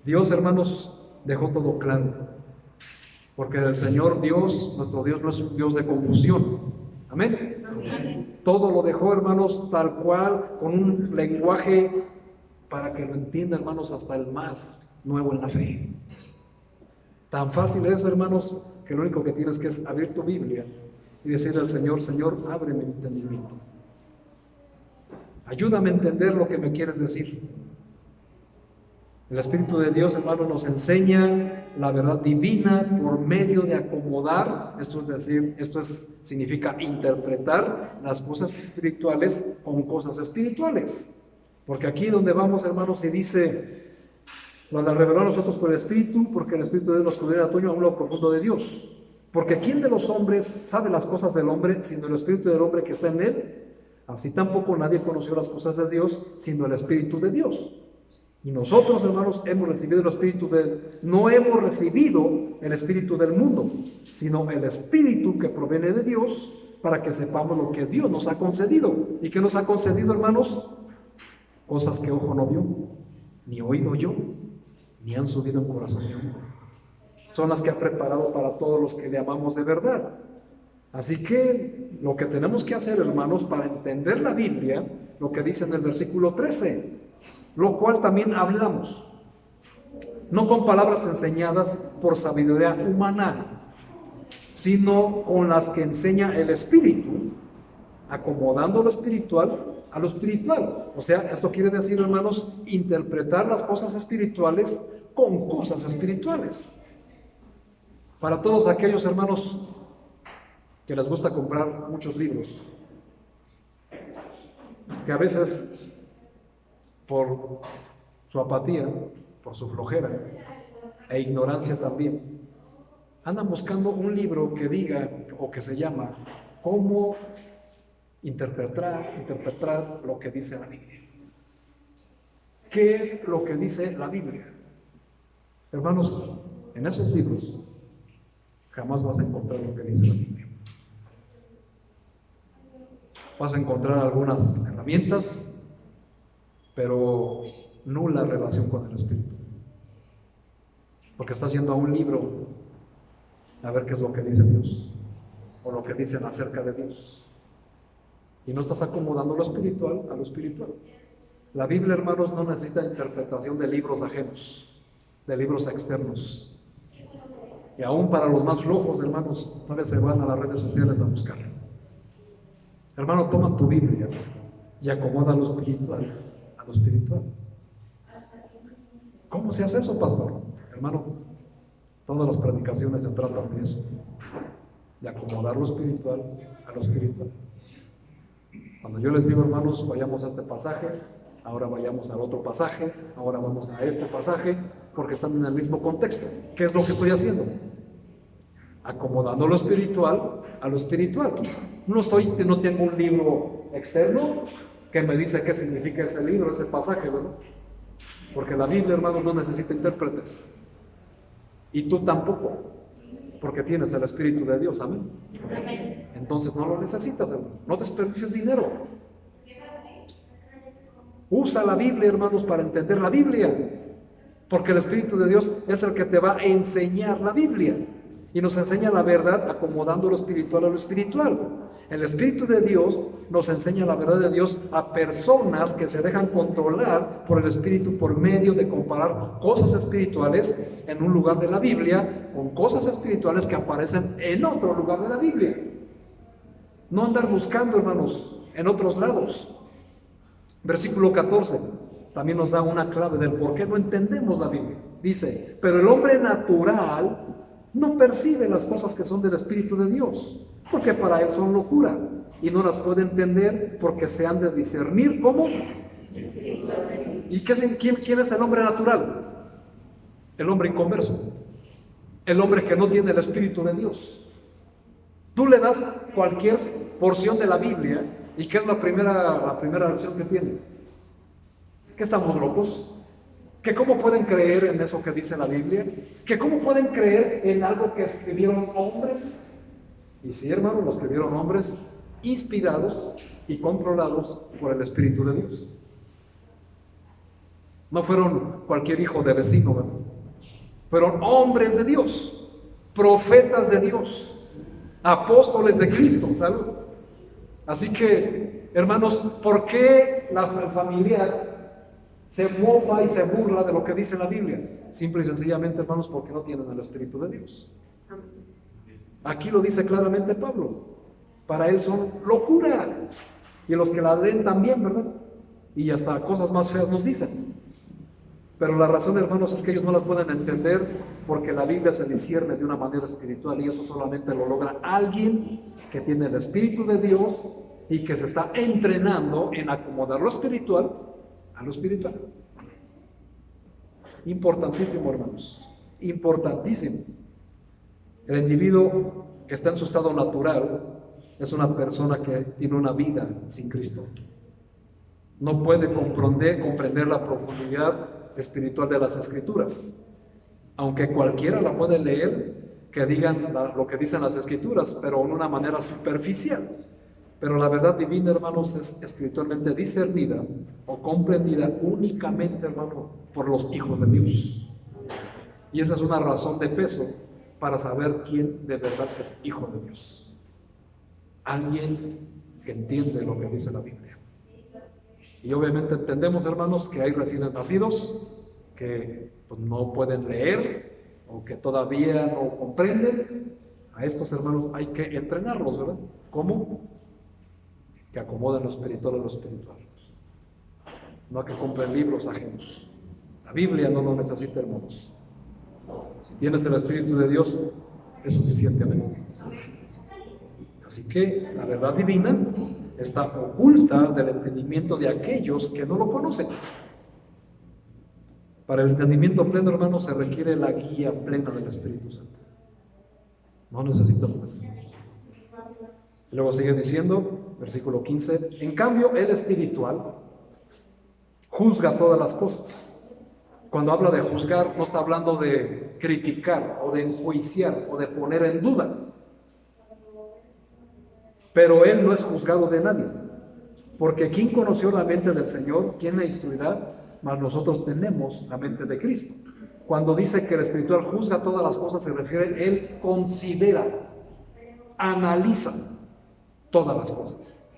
Dios, hermanos, dejó todo claro, porque el Señor Dios, nuestro Dios, no es un Dios de confusión. Amén. Amén. Todo lo dejó, hermanos, tal cual, con un lenguaje para que lo entienda, hermanos, hasta el más nuevo en la fe. Tan fácil es, hermanos, que lo único que tienes que es abrir tu Biblia y decirle al Señor, Señor, ábreme mi entendimiento. Ayúdame a entender lo que me quieres decir. El Espíritu de Dios, hermano, nos enseña la verdad divina por medio de acomodar, significa interpretar las cosas espirituales con cosas espirituales. Porque aquí donde vamos, hermanos, y dice, nos la reveló a nosotros por el Espíritu, porque el Espíritu de Dios nos escudriña aún lo profundo de Dios. Porque ¿quién de los hombres sabe las cosas del hombre, sino el Espíritu del hombre que está en él? Así tampoco nadie conoció las cosas de Dios, sino el Espíritu de Dios. Y nosotros, hermanos, hemos recibido el Espíritu no hemos recibido el Espíritu del mundo, sino el Espíritu que proviene de Dios, para que sepamos lo que Dios nos ha concedido. ¿Y qué nos ha concedido, hermanos? Cosas que ojo no vio, ni oído yo, ni han subido en corazón de hombre. Son las que ha preparado para todos los que le amamos de verdad. Así que lo que tenemos que hacer, hermanos, para entender la Biblia, lo que dice en el versículo 13, lo cual también hablamos, no con palabras enseñadas por sabiduría humana, sino con las que enseña el Espíritu, acomodando lo espiritual a lo espiritual. O sea, esto quiere decir, hermanos, interpretar las cosas espirituales con cosas espirituales. Para todos aquellos hermanos que les gusta comprar muchos libros, que a veces por su apatía, por su flojera e ignorancia también, andan buscando un libro que diga o que se llama cómo interpretar lo que dice la Biblia. ¿Qué es lo que dice la Biblia? Hermanos, en esos libros jamás vas a encontrar lo que dice la Biblia. Vas a encontrar algunas herramientas, pero nula relación con el Espíritu. Porque estás yendo a un libro a ver qué es lo que dice Dios, o lo que dicen acerca de Dios. Y no estás acomodando lo espiritual a lo espiritual. La Biblia, hermanos, no necesita interpretación de libros ajenos, de libros externos. Y aún para los más flojos, hermanos, no se van a las redes sociales a buscarlo. Hermano, toma tu Biblia y acomoda lo espiritual a lo espiritual. ¿Cómo se hace eso, pastor? Hermano, todas las predicaciones se tratan de eso, de acomodar lo espiritual a lo espiritual. Cuando yo les digo, hermanos, vayamos a este pasaje, ahora vayamos al otro pasaje, ahora vamos a este pasaje, porque están en el mismo contexto. ¿Qué es lo que estoy haciendo? Acomodando lo espiritual a lo espiritual. No tengo un libro externo que me dice qué significa ese libro, ese pasaje, ¿verdad? Porque la Biblia, hermanos, no necesita intérpretes. Y tú tampoco, porque tienes el Espíritu de Dios, amén. Entonces no lo necesitas, hermano. No desperdicies dinero. Usa la Biblia, hermanos, para entender la Biblia, porque el Espíritu de Dios es el que te va a enseñar la Biblia. Y nos enseña la verdad acomodando lo espiritual a lo espiritual. El Espíritu de Dios nos enseña la verdad de Dios a personas que se dejan controlar por el Espíritu por medio de comparar cosas espirituales en un lugar de la Biblia con cosas espirituales que aparecen en otro lugar de la Biblia. No andar buscando, hermanos, en otros lados. Versículo 14 también nos da una clave del por qué no entendemos la Biblia. Dice, pero el hombre natural no percibe las cosas que son del Espíritu de Dios, porque para él son locura, y no las puede entender porque se han de discernir como... ¿Y quién es el hombre natural? El hombre inconverso, el hombre que no tiene el Espíritu de Dios. Tú le das cualquier porción de la Biblia, ¿y qué es la primera versión que tiene? ¿Que estamos locos? ¿Que cómo pueden creer en eso que dice la Biblia? ¿Que cómo pueden creer en algo que escribieron hombres? Y sí, hermanos, lo escribieron hombres inspirados y controlados por el Espíritu de Dios. No fueron cualquier hijo de vecino, ¿verdad? Fueron hombres de Dios, profetas de Dios, apóstoles de Cristo, ¿sabes? Así que, hermanos, ¿por qué el familiar se mofa y se burla de lo que dice la Biblia? Simple y sencillamente, hermanos, porque no tienen el Espíritu de Dios. Aquí lo dice claramente Pablo. Para él son locura. Y los que la leen también, ¿verdad? Y hasta cosas más feas nos dicen. Pero la razón, hermanos, es que ellos no la pueden entender porque la Biblia se discierne de una manera espiritual, y eso solamente lo logra alguien que tiene el Espíritu de Dios y que se está entrenando en acomodar lo espiritual a lo espiritual. Importantísimo, hermanos, importantísimo. El individuo que está en su estado natural es una persona que tiene una vida sin Cristo. No puede comprender la profundidad espiritual de las Escrituras, aunque cualquiera la puede leer, que digan lo que dicen las Escrituras, pero en una manera superficial. Pero la verdad divina, hermanos, es espiritualmente discernida o comprendida únicamente, hermano, por los hijos de Dios. Y esa es una razón de peso para saber quién de verdad es hijo de Dios. Alguien que entiende lo que dice la Biblia. Y obviamente entendemos, hermanos, que hay recién nacidos que pues, no pueden leer o que todavía no comprenden. A estos hermanos hay que entrenarlos, ¿verdad? ¿Cómo? Que acomoden lo espiritual a lo espiritual. No a que compren libros ajenos. La Biblia no lo necesita, hermanos. Si tienes el Espíritu de Dios, es suficientemente. Así que la verdad divina está oculta del entendimiento de aquellos que no lo conocen. Para el entendimiento pleno, hermanos, se requiere la guía plena del Espíritu Santo. No necesitas más. Luego sigue diciendo, versículo 15, en cambio el espiritual juzga todas las cosas. Cuando habla de juzgar, no está hablando de criticar o de enjuiciar o de poner en duda. Pero él no es juzgado de nadie, porque ¿quién conoció la mente del Señor? ¿Quién la instruirá? Mas nosotros tenemos la mente de Cristo. Cuando dice que el espiritual juzga todas las cosas, se refiere, él considera, analiza todas las cosas.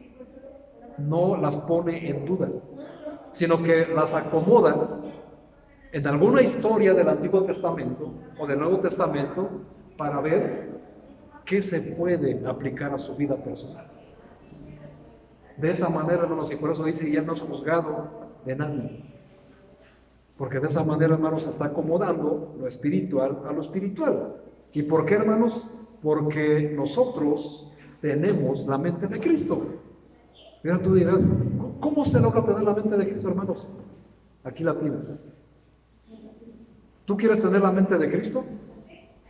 No las pone en duda, sino que las acomoda en alguna historia del Antiguo Testamento o del Nuevo Testamento para ver qué se puede aplicar a su vida personal. De esa manera, hermanos, y por eso dice, ya no es juzgado de nadie. Porque de esa manera, hermanos, se está acomodando lo espiritual a lo espiritual. ¿Y por qué, hermanos? Porque nosotros tenemos la mente de Cristo. Mira, tú dirás, ¿cómo se logra tener la mente de Cristo, hermanos? Aquí la tienes. ¿Tú quieres tener la mente de Cristo?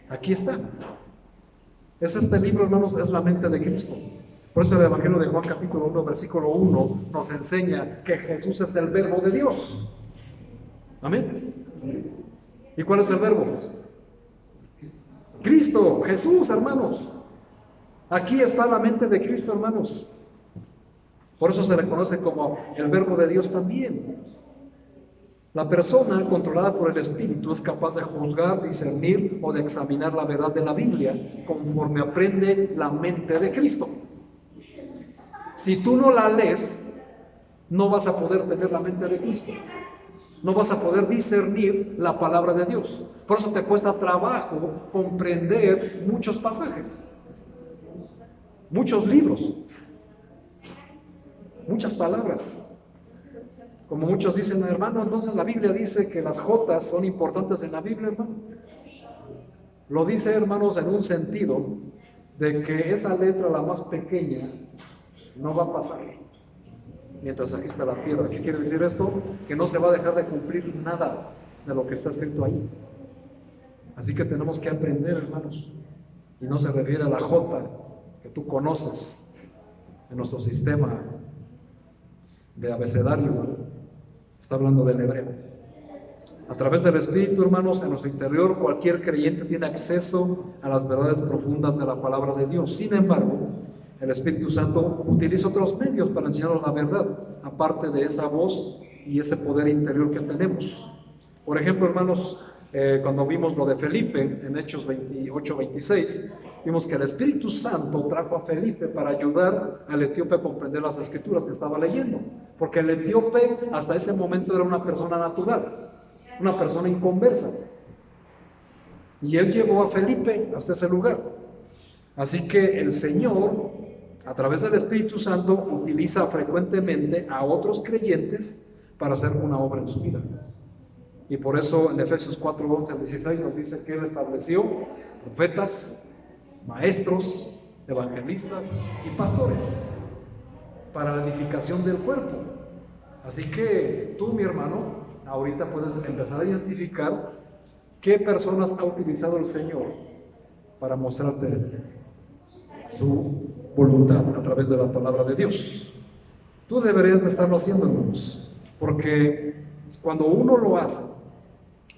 Aquí está. Es este libro, hermanos, es la mente de Cristo. Por eso el Evangelio de Juan capítulo 1, versículo 1 nos enseña que Jesús es el verbo de Dios. Amén. ¿Y cuál es el verbo? Cristo, Jesús, hermanos. Aquí está la mente de Cristo, hermanos. Por eso se le conoce como el verbo de Dios también. La persona controlada por el Espíritu es capaz de juzgar, discernir o de examinar la verdad de la Biblia conforme aprende la mente de Cristo. Si tú no la lees, no vas a poder tener la mente de Cristo. No vas a poder discernir la palabra de Dios. Por eso te cuesta trabajo comprender muchos pasajes, muchos libros, muchas palabras. Como muchos dicen, hermano, entonces la Biblia dice que las jotas son importantes en la Biblia, hermano. Lo dice, hermanos, en un sentido de que esa letra, la más pequeña, no va a pasar mientras aquí está la tierra. ¿Qué quiere decir esto? Que no se va a dejar de cumplir nada de lo que está escrito ahí. Así que tenemos que aprender, hermanos. Y no se refiere a la jota que tú conoces en nuestro sistema de abecedario. Está hablando del hebreo. A través del Espíritu, hermanos, en nuestro interior, cualquier creyente tiene acceso a las verdades profundas de la palabra de Dios. Sin embargo, el Espíritu Santo utiliza otros medios para enseñarnos la verdad, aparte de esa voz y ese poder interior que tenemos. Por ejemplo, hermanos, cuando vimos lo de Felipe en Hechos 28-26, vimos que el Espíritu Santo trajo a Felipe para ayudar al etíope a comprender las escrituras que estaba leyendo, porque el etíope hasta ese momento era una persona natural, una persona inconversa, y él llevó a Felipe hasta ese lugar. Así que el Señor, a través del Espíritu Santo, utiliza frecuentemente a otros creyentes para hacer una obra en su vida. Y por eso en Efesios 4, 11 al 16 nos dice que Él estableció profetas, maestros, evangelistas y pastores para la edificación del cuerpo. Así que tú, mi hermano, ahorita puedes empezar a identificar qué personas ha utilizado el Señor para mostrarte su voluntad a través de la palabra de Dios. Tú deberías de estarlo haciendo, hermanos, porque cuando uno lo hace,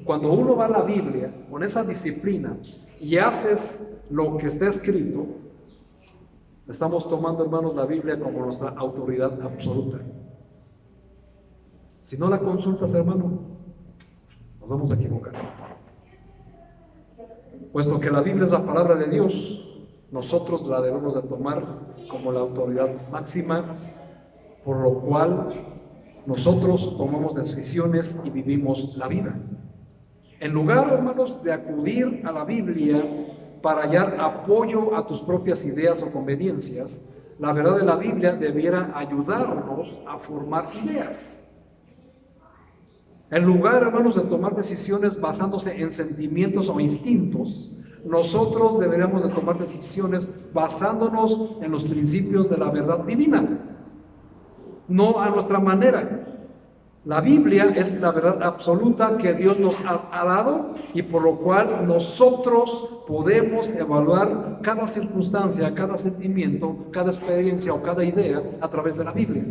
cuando uno va a la Biblia con esa disciplina y haces lo que está escrito, Estamos tomando, hermanos, la Biblia como nuestra autoridad absoluta. Si no la consultas, hermano, nos vamos a equivocar. Puesto que la Biblia es la palabra de Dios, nosotros la debemos de tomar como la autoridad máxima, por lo cual nosotros tomamos decisiones y vivimos la vida. En lugar, hermanos, de acudir a la Biblia para hallar apoyo a tus propias ideas o conveniencias, la verdad de la Biblia debiera ayudarnos a formar ideas. En lugar, hermanos, de tomar decisiones basándose en sentimientos o instintos, nosotros deberíamos de tomar decisiones basándonos en los principios de la verdad divina, no a nuestra manera. La Biblia es la verdad absoluta que Dios nos ha dado y por lo cual nosotros podemos evaluar cada circunstancia, cada sentimiento, cada experiencia o cada idea a través de la Biblia.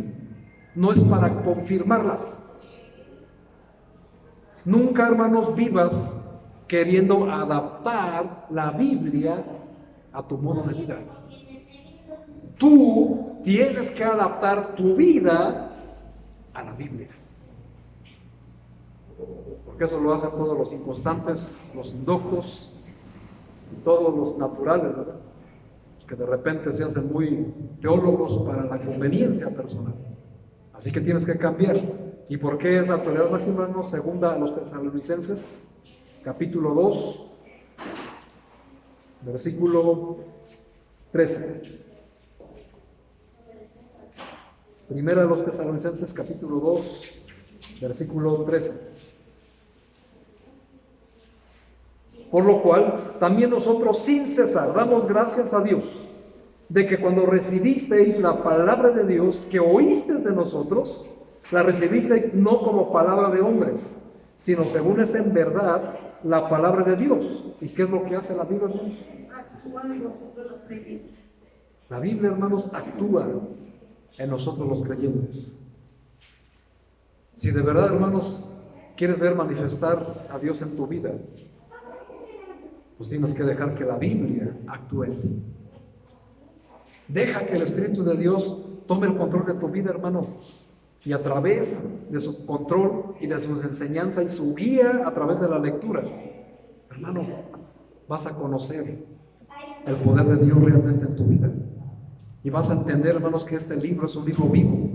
No es para confirmarlas. Nunca, hermanos, vivas queriendo adaptar la Biblia a tu modo de vida. Tú tienes que adaptar tu vida a la Biblia. Porque eso lo hacen todos los inconstantes, los indoctos, y todos los naturales, ¿verdad? Que de repente se hacen muy teólogos para la conveniencia personal. Así que tienes que cambiar. ¿Y por qué es la autoridad máxima? No, segunda a los Tesalonicenses, capítulo 2, versículo 13. Primera a los Tesalonicenses, capítulo 2, versículo 13. Por lo cual, también nosotros sin cesar damos gracias a Dios de que cuando recibisteis la palabra de Dios que oísteis de nosotros, la recibisteis no como palabra de hombres, sino según es en verdad la palabra de Dios. ¿Y qué es lo que hace la Biblia, hermanos? Actúa en nosotros los creyentes. La Biblia, hermanos, actúa en nosotros los creyentes. Si de verdad, hermanos, quieres ver manifestar a Dios en tu vida, pues tienes que dejar que la Biblia actúe en ti. Deja que el Espíritu de Dios tome el control de tu vida, hermano. Y a través de su control y de sus enseñanzas y su guía a través de la lectura, hermano, vas a conocer el poder de Dios realmente en tu vida. Y vas a entender, hermanos, que este libro es un libro vivo,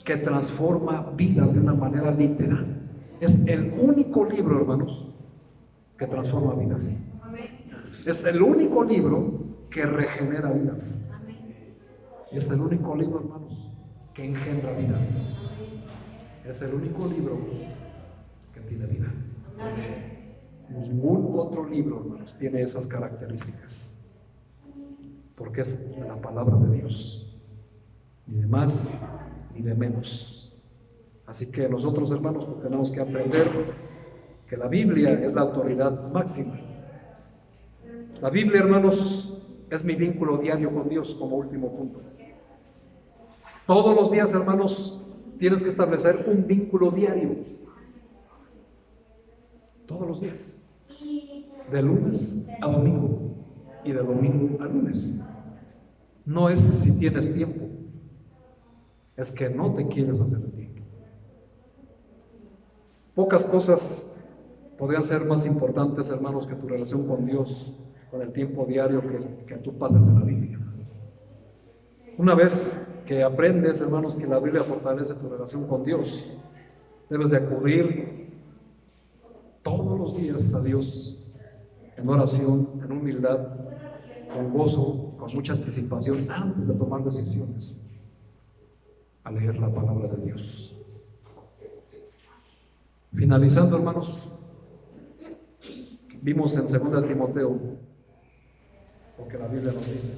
que transforma vidas de una manera literal. Es el único libro, hermanos, que transforma vidas. Es el único libro que regenera vidas. Es el único libro, hermanos, que engendra vidas. Es el único libro que tiene vida. Ningún otro libro, hermanos, tiene esas características. Porque es la palabra de Dios. Ni de más, ni de menos. Así que nosotros, hermanos, pues tenemos que aprender que la Biblia es la autoridad máxima. La Biblia, hermanos, es mi vínculo diario con Dios como último punto. Todos los días, hermanos, tienes que establecer un vínculo diario. Todos los días. De lunes a domingo y de domingo a lunes. No es si tienes tiempo, es que no te quieres hacer el tiempo. Pocas cosas podrían ser más importantes, hermanos, que tu relación con Dios, con el tiempo diario que tú pasas en la Biblia. Una vez que aprendes, hermanos, que la Biblia fortalece tu relación con Dios, debes de acudir todos los días a Dios en oración, en humildad, con gozo, con mucha anticipación, antes de tomar decisiones, a leer la palabra de Dios. Finalizando, hermanos, vimos en 2 Timoteo lo que la Biblia nos dice.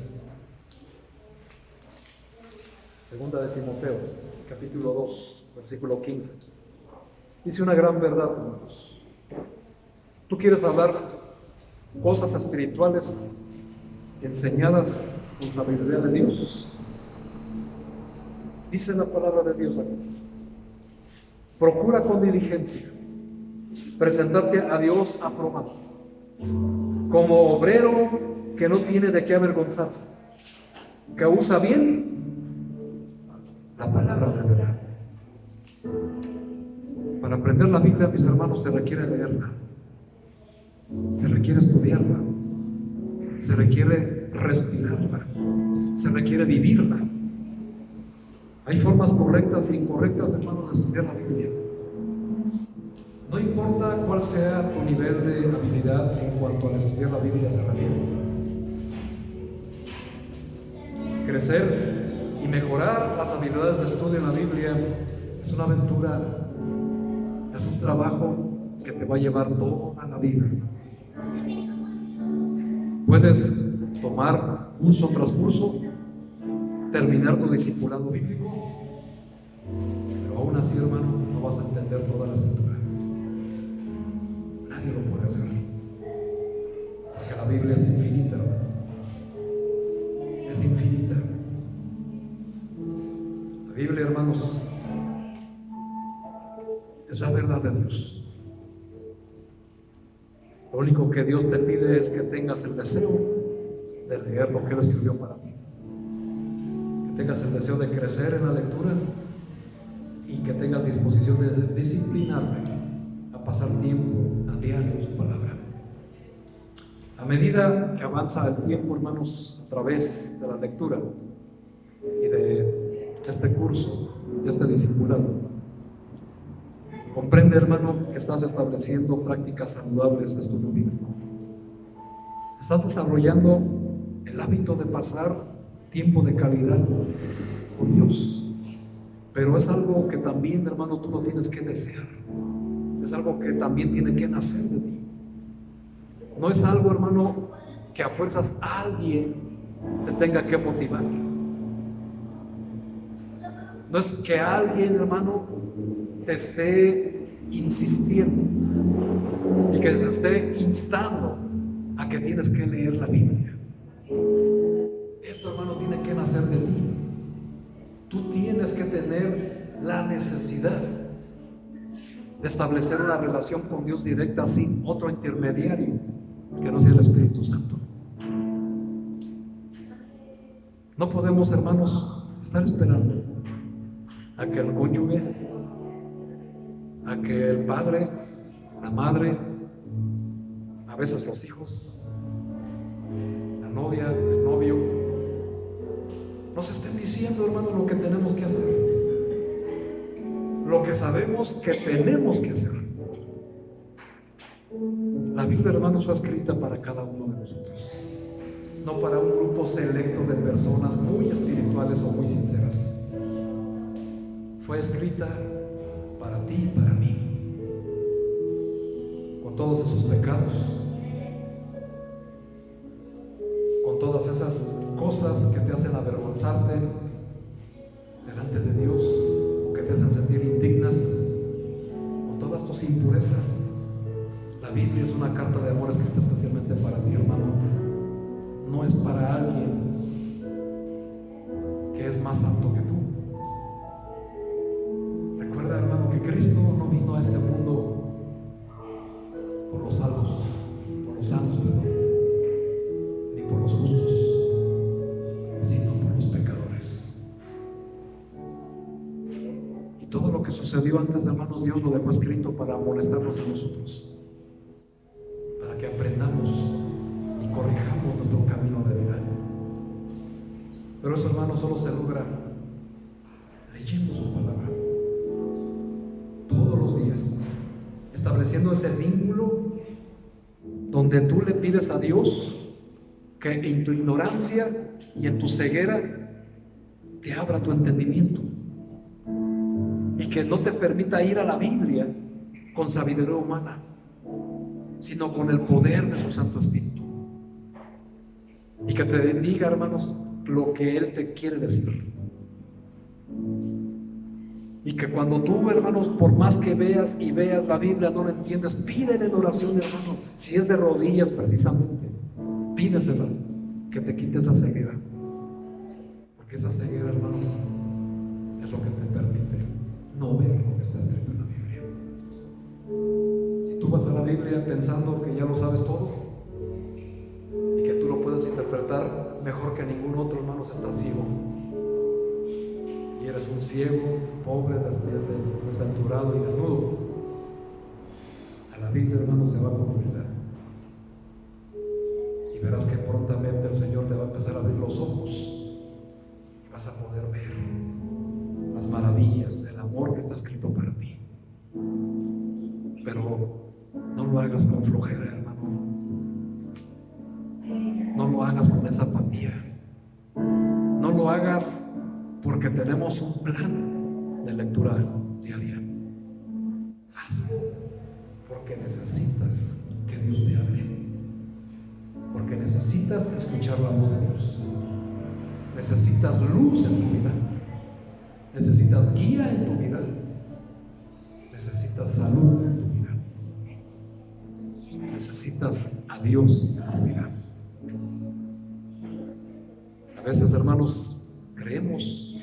2 Timoteo, capítulo 2, versículo 15. Dice una gran verdad, hermanos. Tú quieres hablar cosas espirituales enseñadas con sabiduría de Dios. Dice la palabra de Dios aquí. Procura con diligencia presentarte a Dios aprobado, como obrero que no tiene de qué avergonzarse, que usa bien la palabra de verdad. Para aprender la Biblia, mis hermanos, se requiere leerla, se requiere estudiarla, se requiere respirarla, se requiere vivirla. Hay formas correctas e incorrectas, hermanos, de estudiar la Biblia. No importa cuál sea tu nivel de habilidad en cuanto a estudiar la Biblia se refiere. Crecer y mejorar las habilidades de estudio en la Biblia es una aventura, es un trabajo que te va a llevar toda la vida. Puedes tomar curso tras curso, terminar tu discipulado bíblico, pero aún así, hermano, no vas a entender toda la escritura. Nadie lo puede hacer, porque la Biblia es infinita, es infinita. La Biblia, hermanos, es la verdad de Dios. Lo único que Dios te pide es que tengas el deseo de leer lo que Él escribió para ti, que tengas el deseo de crecer en la lectura y que tengas disposición de disciplinarte a pasar tiempo a diario en su palabra. A medida que avanza el tiempo, hermanos, a través de la lectura y de este curso, de este discipulado, comprende, hermano, que estás estableciendo prácticas saludables de estudio bíblico. Estás desarrollando el hábito de pasar tiempo de calidad con Dios. Pero es algo que también, hermano, tú lo tienes que desear. Es algo que también tiene que nacer de ti. No es algo, hermano, que a fuerzas alguien te tenga que motivar. No es que alguien, hermano, te esté insistiendo y que se esté instando a que tienes que leer la Biblia. Esto, hermano, tiene que nacer de ti. Tú tienes que tener la necesidad de establecer una relación con Dios directa sin otro intermediario que no sea el Espíritu Santo. No podemos, hermanos, estar esperando a que el cónyuge, a que el padre, la madre, a veces los hijos, la novia, el novio, nos estén diciendo, hermano, lo que tenemos que hacer, lo que sabemos que tenemos que hacer. La Biblia, hermanos, fue escrita para cada uno de nosotros, no para un grupo selecto de personas muy espirituales o muy sinceras. Fue escrita para ti y para mí, con todos esos pecados, con todas esas cosas que te hacen avergonzarte delante de Dios o que te hacen sentir indignas, con todas tus impurezas. La Biblia es una carta de amor escrita especialmente para ti, hermano. No es para alguien que es más santo que tú. Recuerda, hermano, que Cristo no vino a este mundo por los salvos, por los sanos, perdón, ni por los justos, sino por los pecadores. Y todo lo que sucedió antes, hermanos, Dios lo dejó escrito para amonestarnos a nosotros, para que aprendamos y corrijamos nuestro camino de vida. Pero eso, hermanos, solo se logra leyendo su palabra todos los días, estableciendo ese vínculo donde tú le pides a Dios que en tu ignorancia y en tu ceguera te abra tu entendimiento y que no te permita ir a la Biblia con sabiduría humana, sino con el poder de su Santo Espíritu, y que te diga, hermanos, lo que Él te quiere decir. Y que cuando tú, hermanos, por más que veas y veas la Biblia, no la entiendes, pídele en oración, hermano, si es de rodillas precisamente, pídesela, que te quite esa ceguera, porque esa ceguera, hermano, es lo que te permite no ver lo que está escrito en la Biblia. Si tú vas a la Biblia pensando que ya lo sabes todo y que tú lo puedes puedes interpretar mejor que ningún otro, hermanos, estás ciego. Y eres un ciego, pobre, desventurado y desnudo. A la Biblia, hermanos, se va a cumplir. Y verás que prontamente el Señor te va a empezar a abrir los ojos y vas a poder ver las maravillas del amor que está escrito para ti. Pero no lo hagas con flojera, hermano. No lo hagas con esa apatía. No lo hagas porque tenemos un plan de lectura diaria. Hazlo porque necesitas que Dios te hable. Porque necesitas escuchar la voz de Dios. Necesitas luz en tu vida. Necesitas guía en tu vida. Necesitas salud en tu vida. Necesitas a Dios en tu vida. A veces, hermanos, creemos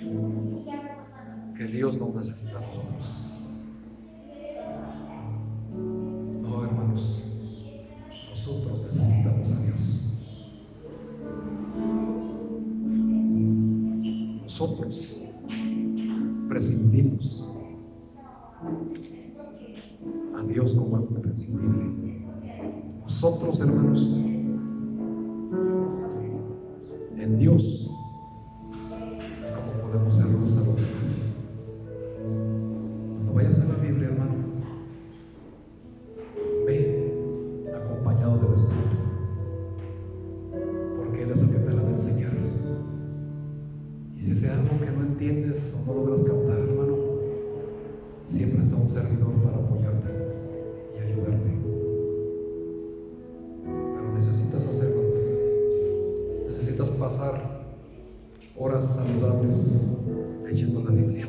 que Dios nos necesita a nosotros. No, hermanos, nosotros necesitamos a Dios. Nosotros prescindimos a Dios como algo imprescindible. Nosotros, hermanos, en Dios es como podemos ser luz a los demás. Cuando vayas a la Biblia, hermano, ve acompañado del Espíritu, porque Él es el que te la va a enseñar. Y si sea algo que no entiendes o no logras captar, hermano, siempre está un servidor para apoyarte y ayudarte. Pero necesitas hacerlo. Necesitas pasar horas saludables leyendo la Biblia.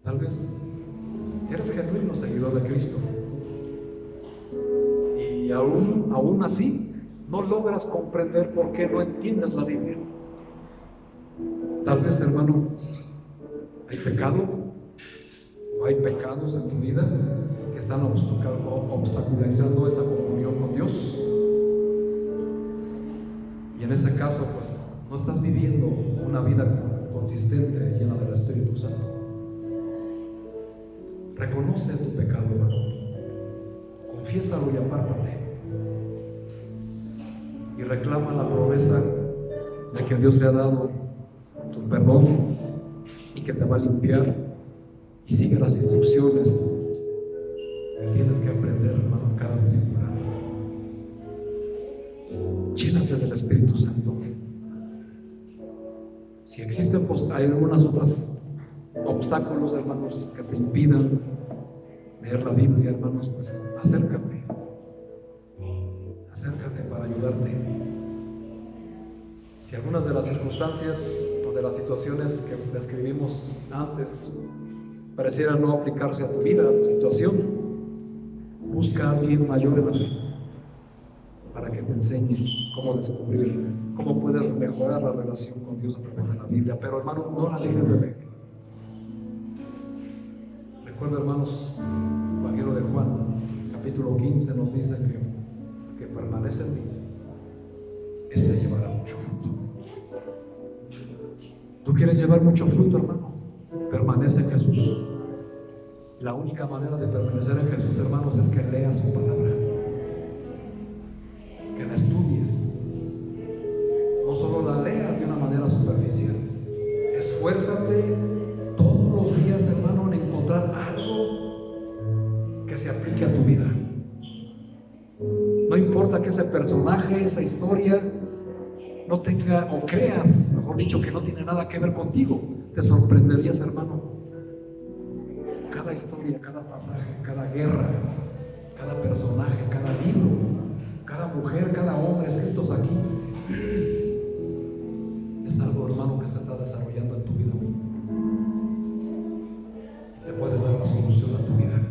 Tal vez eres genuino seguidor de Cristo y aún así no logras comprender por qué no entiendes la Biblia. Tal vez, hermano, hay pecado o hay pecados en tu vida que están obstaculizando esa comunión con Dios. Y en ese caso, pues, no estás viviendo una vida consistente, llena del Espíritu Santo. Reconoce tu pecado, hermano. Confiésalo y apártate. Y reclama la promesa de que Dios le ha dado tu perdón y que te va a limpiar. Y sigue las instrucciones que tienes que aprender, hermano, en cada disciplina. Llénate del Espíritu Santo. Si existen hay algunas otras obstáculos, hermanos, que te impidan leer la Biblia, hermanos, pues acércate para ayudarte. Si algunas de las circunstancias o de las situaciones que describimos antes parecieran no aplicarse a tu vida, a tu situación, busca a alguien mayor en la fe para que te enseñe cómo descubrir, cómo puedes mejorar la relación con Dios a través de la Biblia. Pero, hermano, no la dejes de leer. Recuerda, hermanos, el Evangelio de Juan, capítulo 15, nos dice que permanece en mí, este llevará mucho fruto. ¿Tú quieres llevar mucho fruto, hermano? Permanece en Jesús. La única manera de permanecer en Jesús, hermanos, es que leas su palabra, que la estudies. No solo la leas de una manera superficial. Esfuérzate todos los días, hermano, en encontrar algo que se aplique a tu vida. No importa que ese personaje, esa historia no tenga, o creas, mejor dicho, que no tiene nada que ver contigo. Te sorprenderías, hermano. Cada historia, cada pasaje, cada guerra, cada personaje, cada libro, cada mujer, cada hombre escritos aquí, es algo, hermano, que se está desarrollando en tu vida hoy. Te puede dar la solución a tu vida.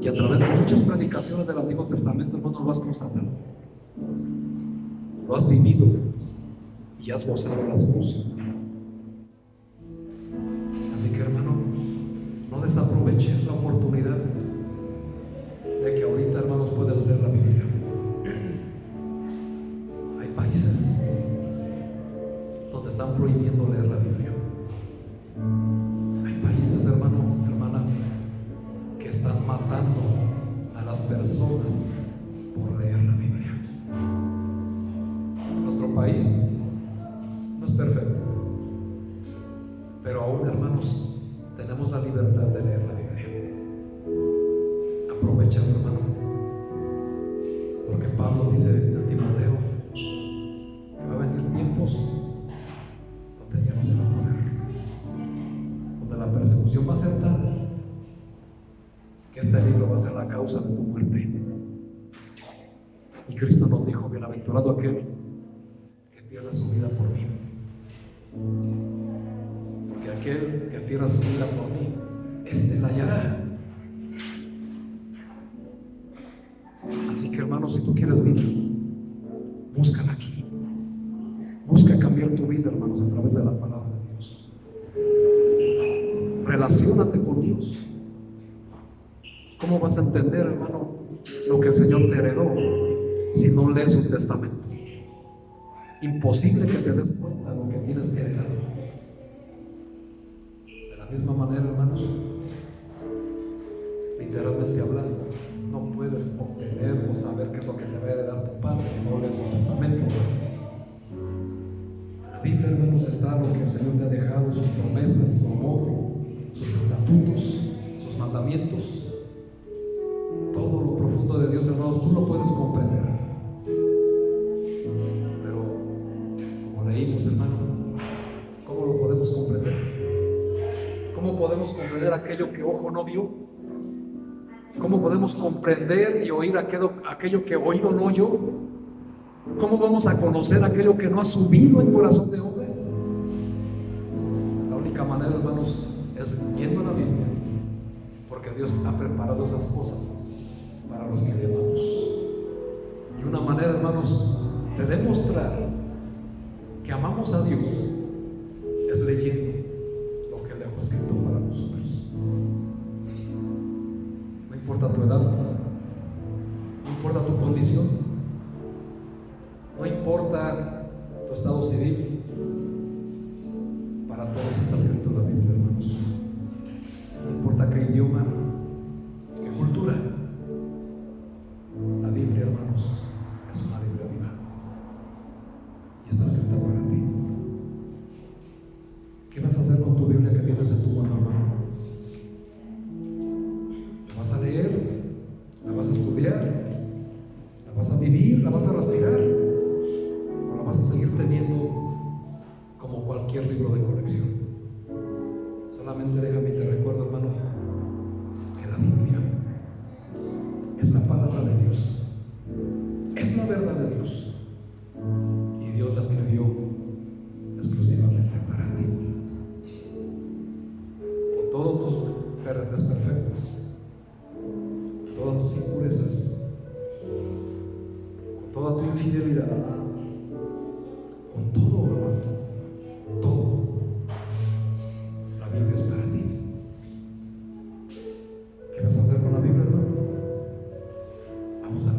Y a través de muchas predicaciones del Antiguo Testamento, hermano, lo has constatado. Lo has vivido y has gozado la solución. Así que, hermano, no desaproveches la oportunidad de que ahorita, hermanos, puedas leer la Biblia. Hay donde están prohibiendo leer la Biblia. Hay países, hermano, hermana, que están matando a las personas por leer la Biblia. Nuestro país no es perfecto, pero aún, hermanos, tenemos la libertad de leer la Biblia. Aprovechando, hermano, porque Pablo dice a Timoteo que va a venir tiempos donde ya no se va a poder, donde la persecución va a ser tal que este libro va a ser la causa de tu muerte. Y Cristo nos dijo: bienaventurado aquel que pierda su vida por mí, porque aquel que pierda su vida por mí, este la hallará. Así que, hermanos, si tú quieres vida, búscala aquí. Busca cambiar tu vida, hermanos, a través de la palabra de Dios. Relaciónate con Dios. ¿Cómo vas a entender, hermano, lo que el Señor te heredó si no lees un testamento? Imposible que te des cuenta de lo que tienes heredado. De la misma manera, hermanos, literalmente hablando, no puedes obtener o saber qué es lo que te va a heredar tu padre si no lees un testamento. En la Biblia, hermanos, está lo que el Señor te ha dejado, sus promesas, su amor, sus estatutos, sus mandamientos. Todo lo profundo de Dios, hermanos, tú lo puedes comprender. Pero, como leímos, hermano, ¿cómo lo podemos comprender? ¿Cómo podemos comprender aquello que ojo no vio? ¿Cómo podemos comprender y oír aquello que oído no oyó? ¿Cómo vamos a conocer aquello que no ha subido en corazón de hombre? La única manera, hermanos, es leyendo la Biblia, porque Dios ha preparado esas cosas para los que le amamos. Y una manera, hermanos, de demostrar que amamos a Dios es leyendo lo que Él dejó escrito para nosotros. No importa tu edad, no importa tu condición, no importa tu estado civil, para todos está escrito la Biblia, hermanos. No importa qué idioma, qué cultura, la Biblia, hermanos, es una Biblia viva y está escrita para ti. ¿Qué vas a hacer con tu Biblia que tienes en tu mano, hermano? ¿La vas a leer? ¿La vas a estudiar? ¿La vas a vivir? ¿La vas a respirar? ¿O la vas a seguir teniendo como cualquier libro de colección? Solamente déjame y te recuerdo, hermano, que la Biblia es la palabra de Dios, es la verdad de Dios, y Dios la escribió exclusivamente para ti. Con todos tus desperfectos, todas tus impurezas, con toda tu infidelidad, con todo, hermano, todo, la Biblia es para ti. ¿Qué vas a hacer con la Biblia, hermano? Vamos a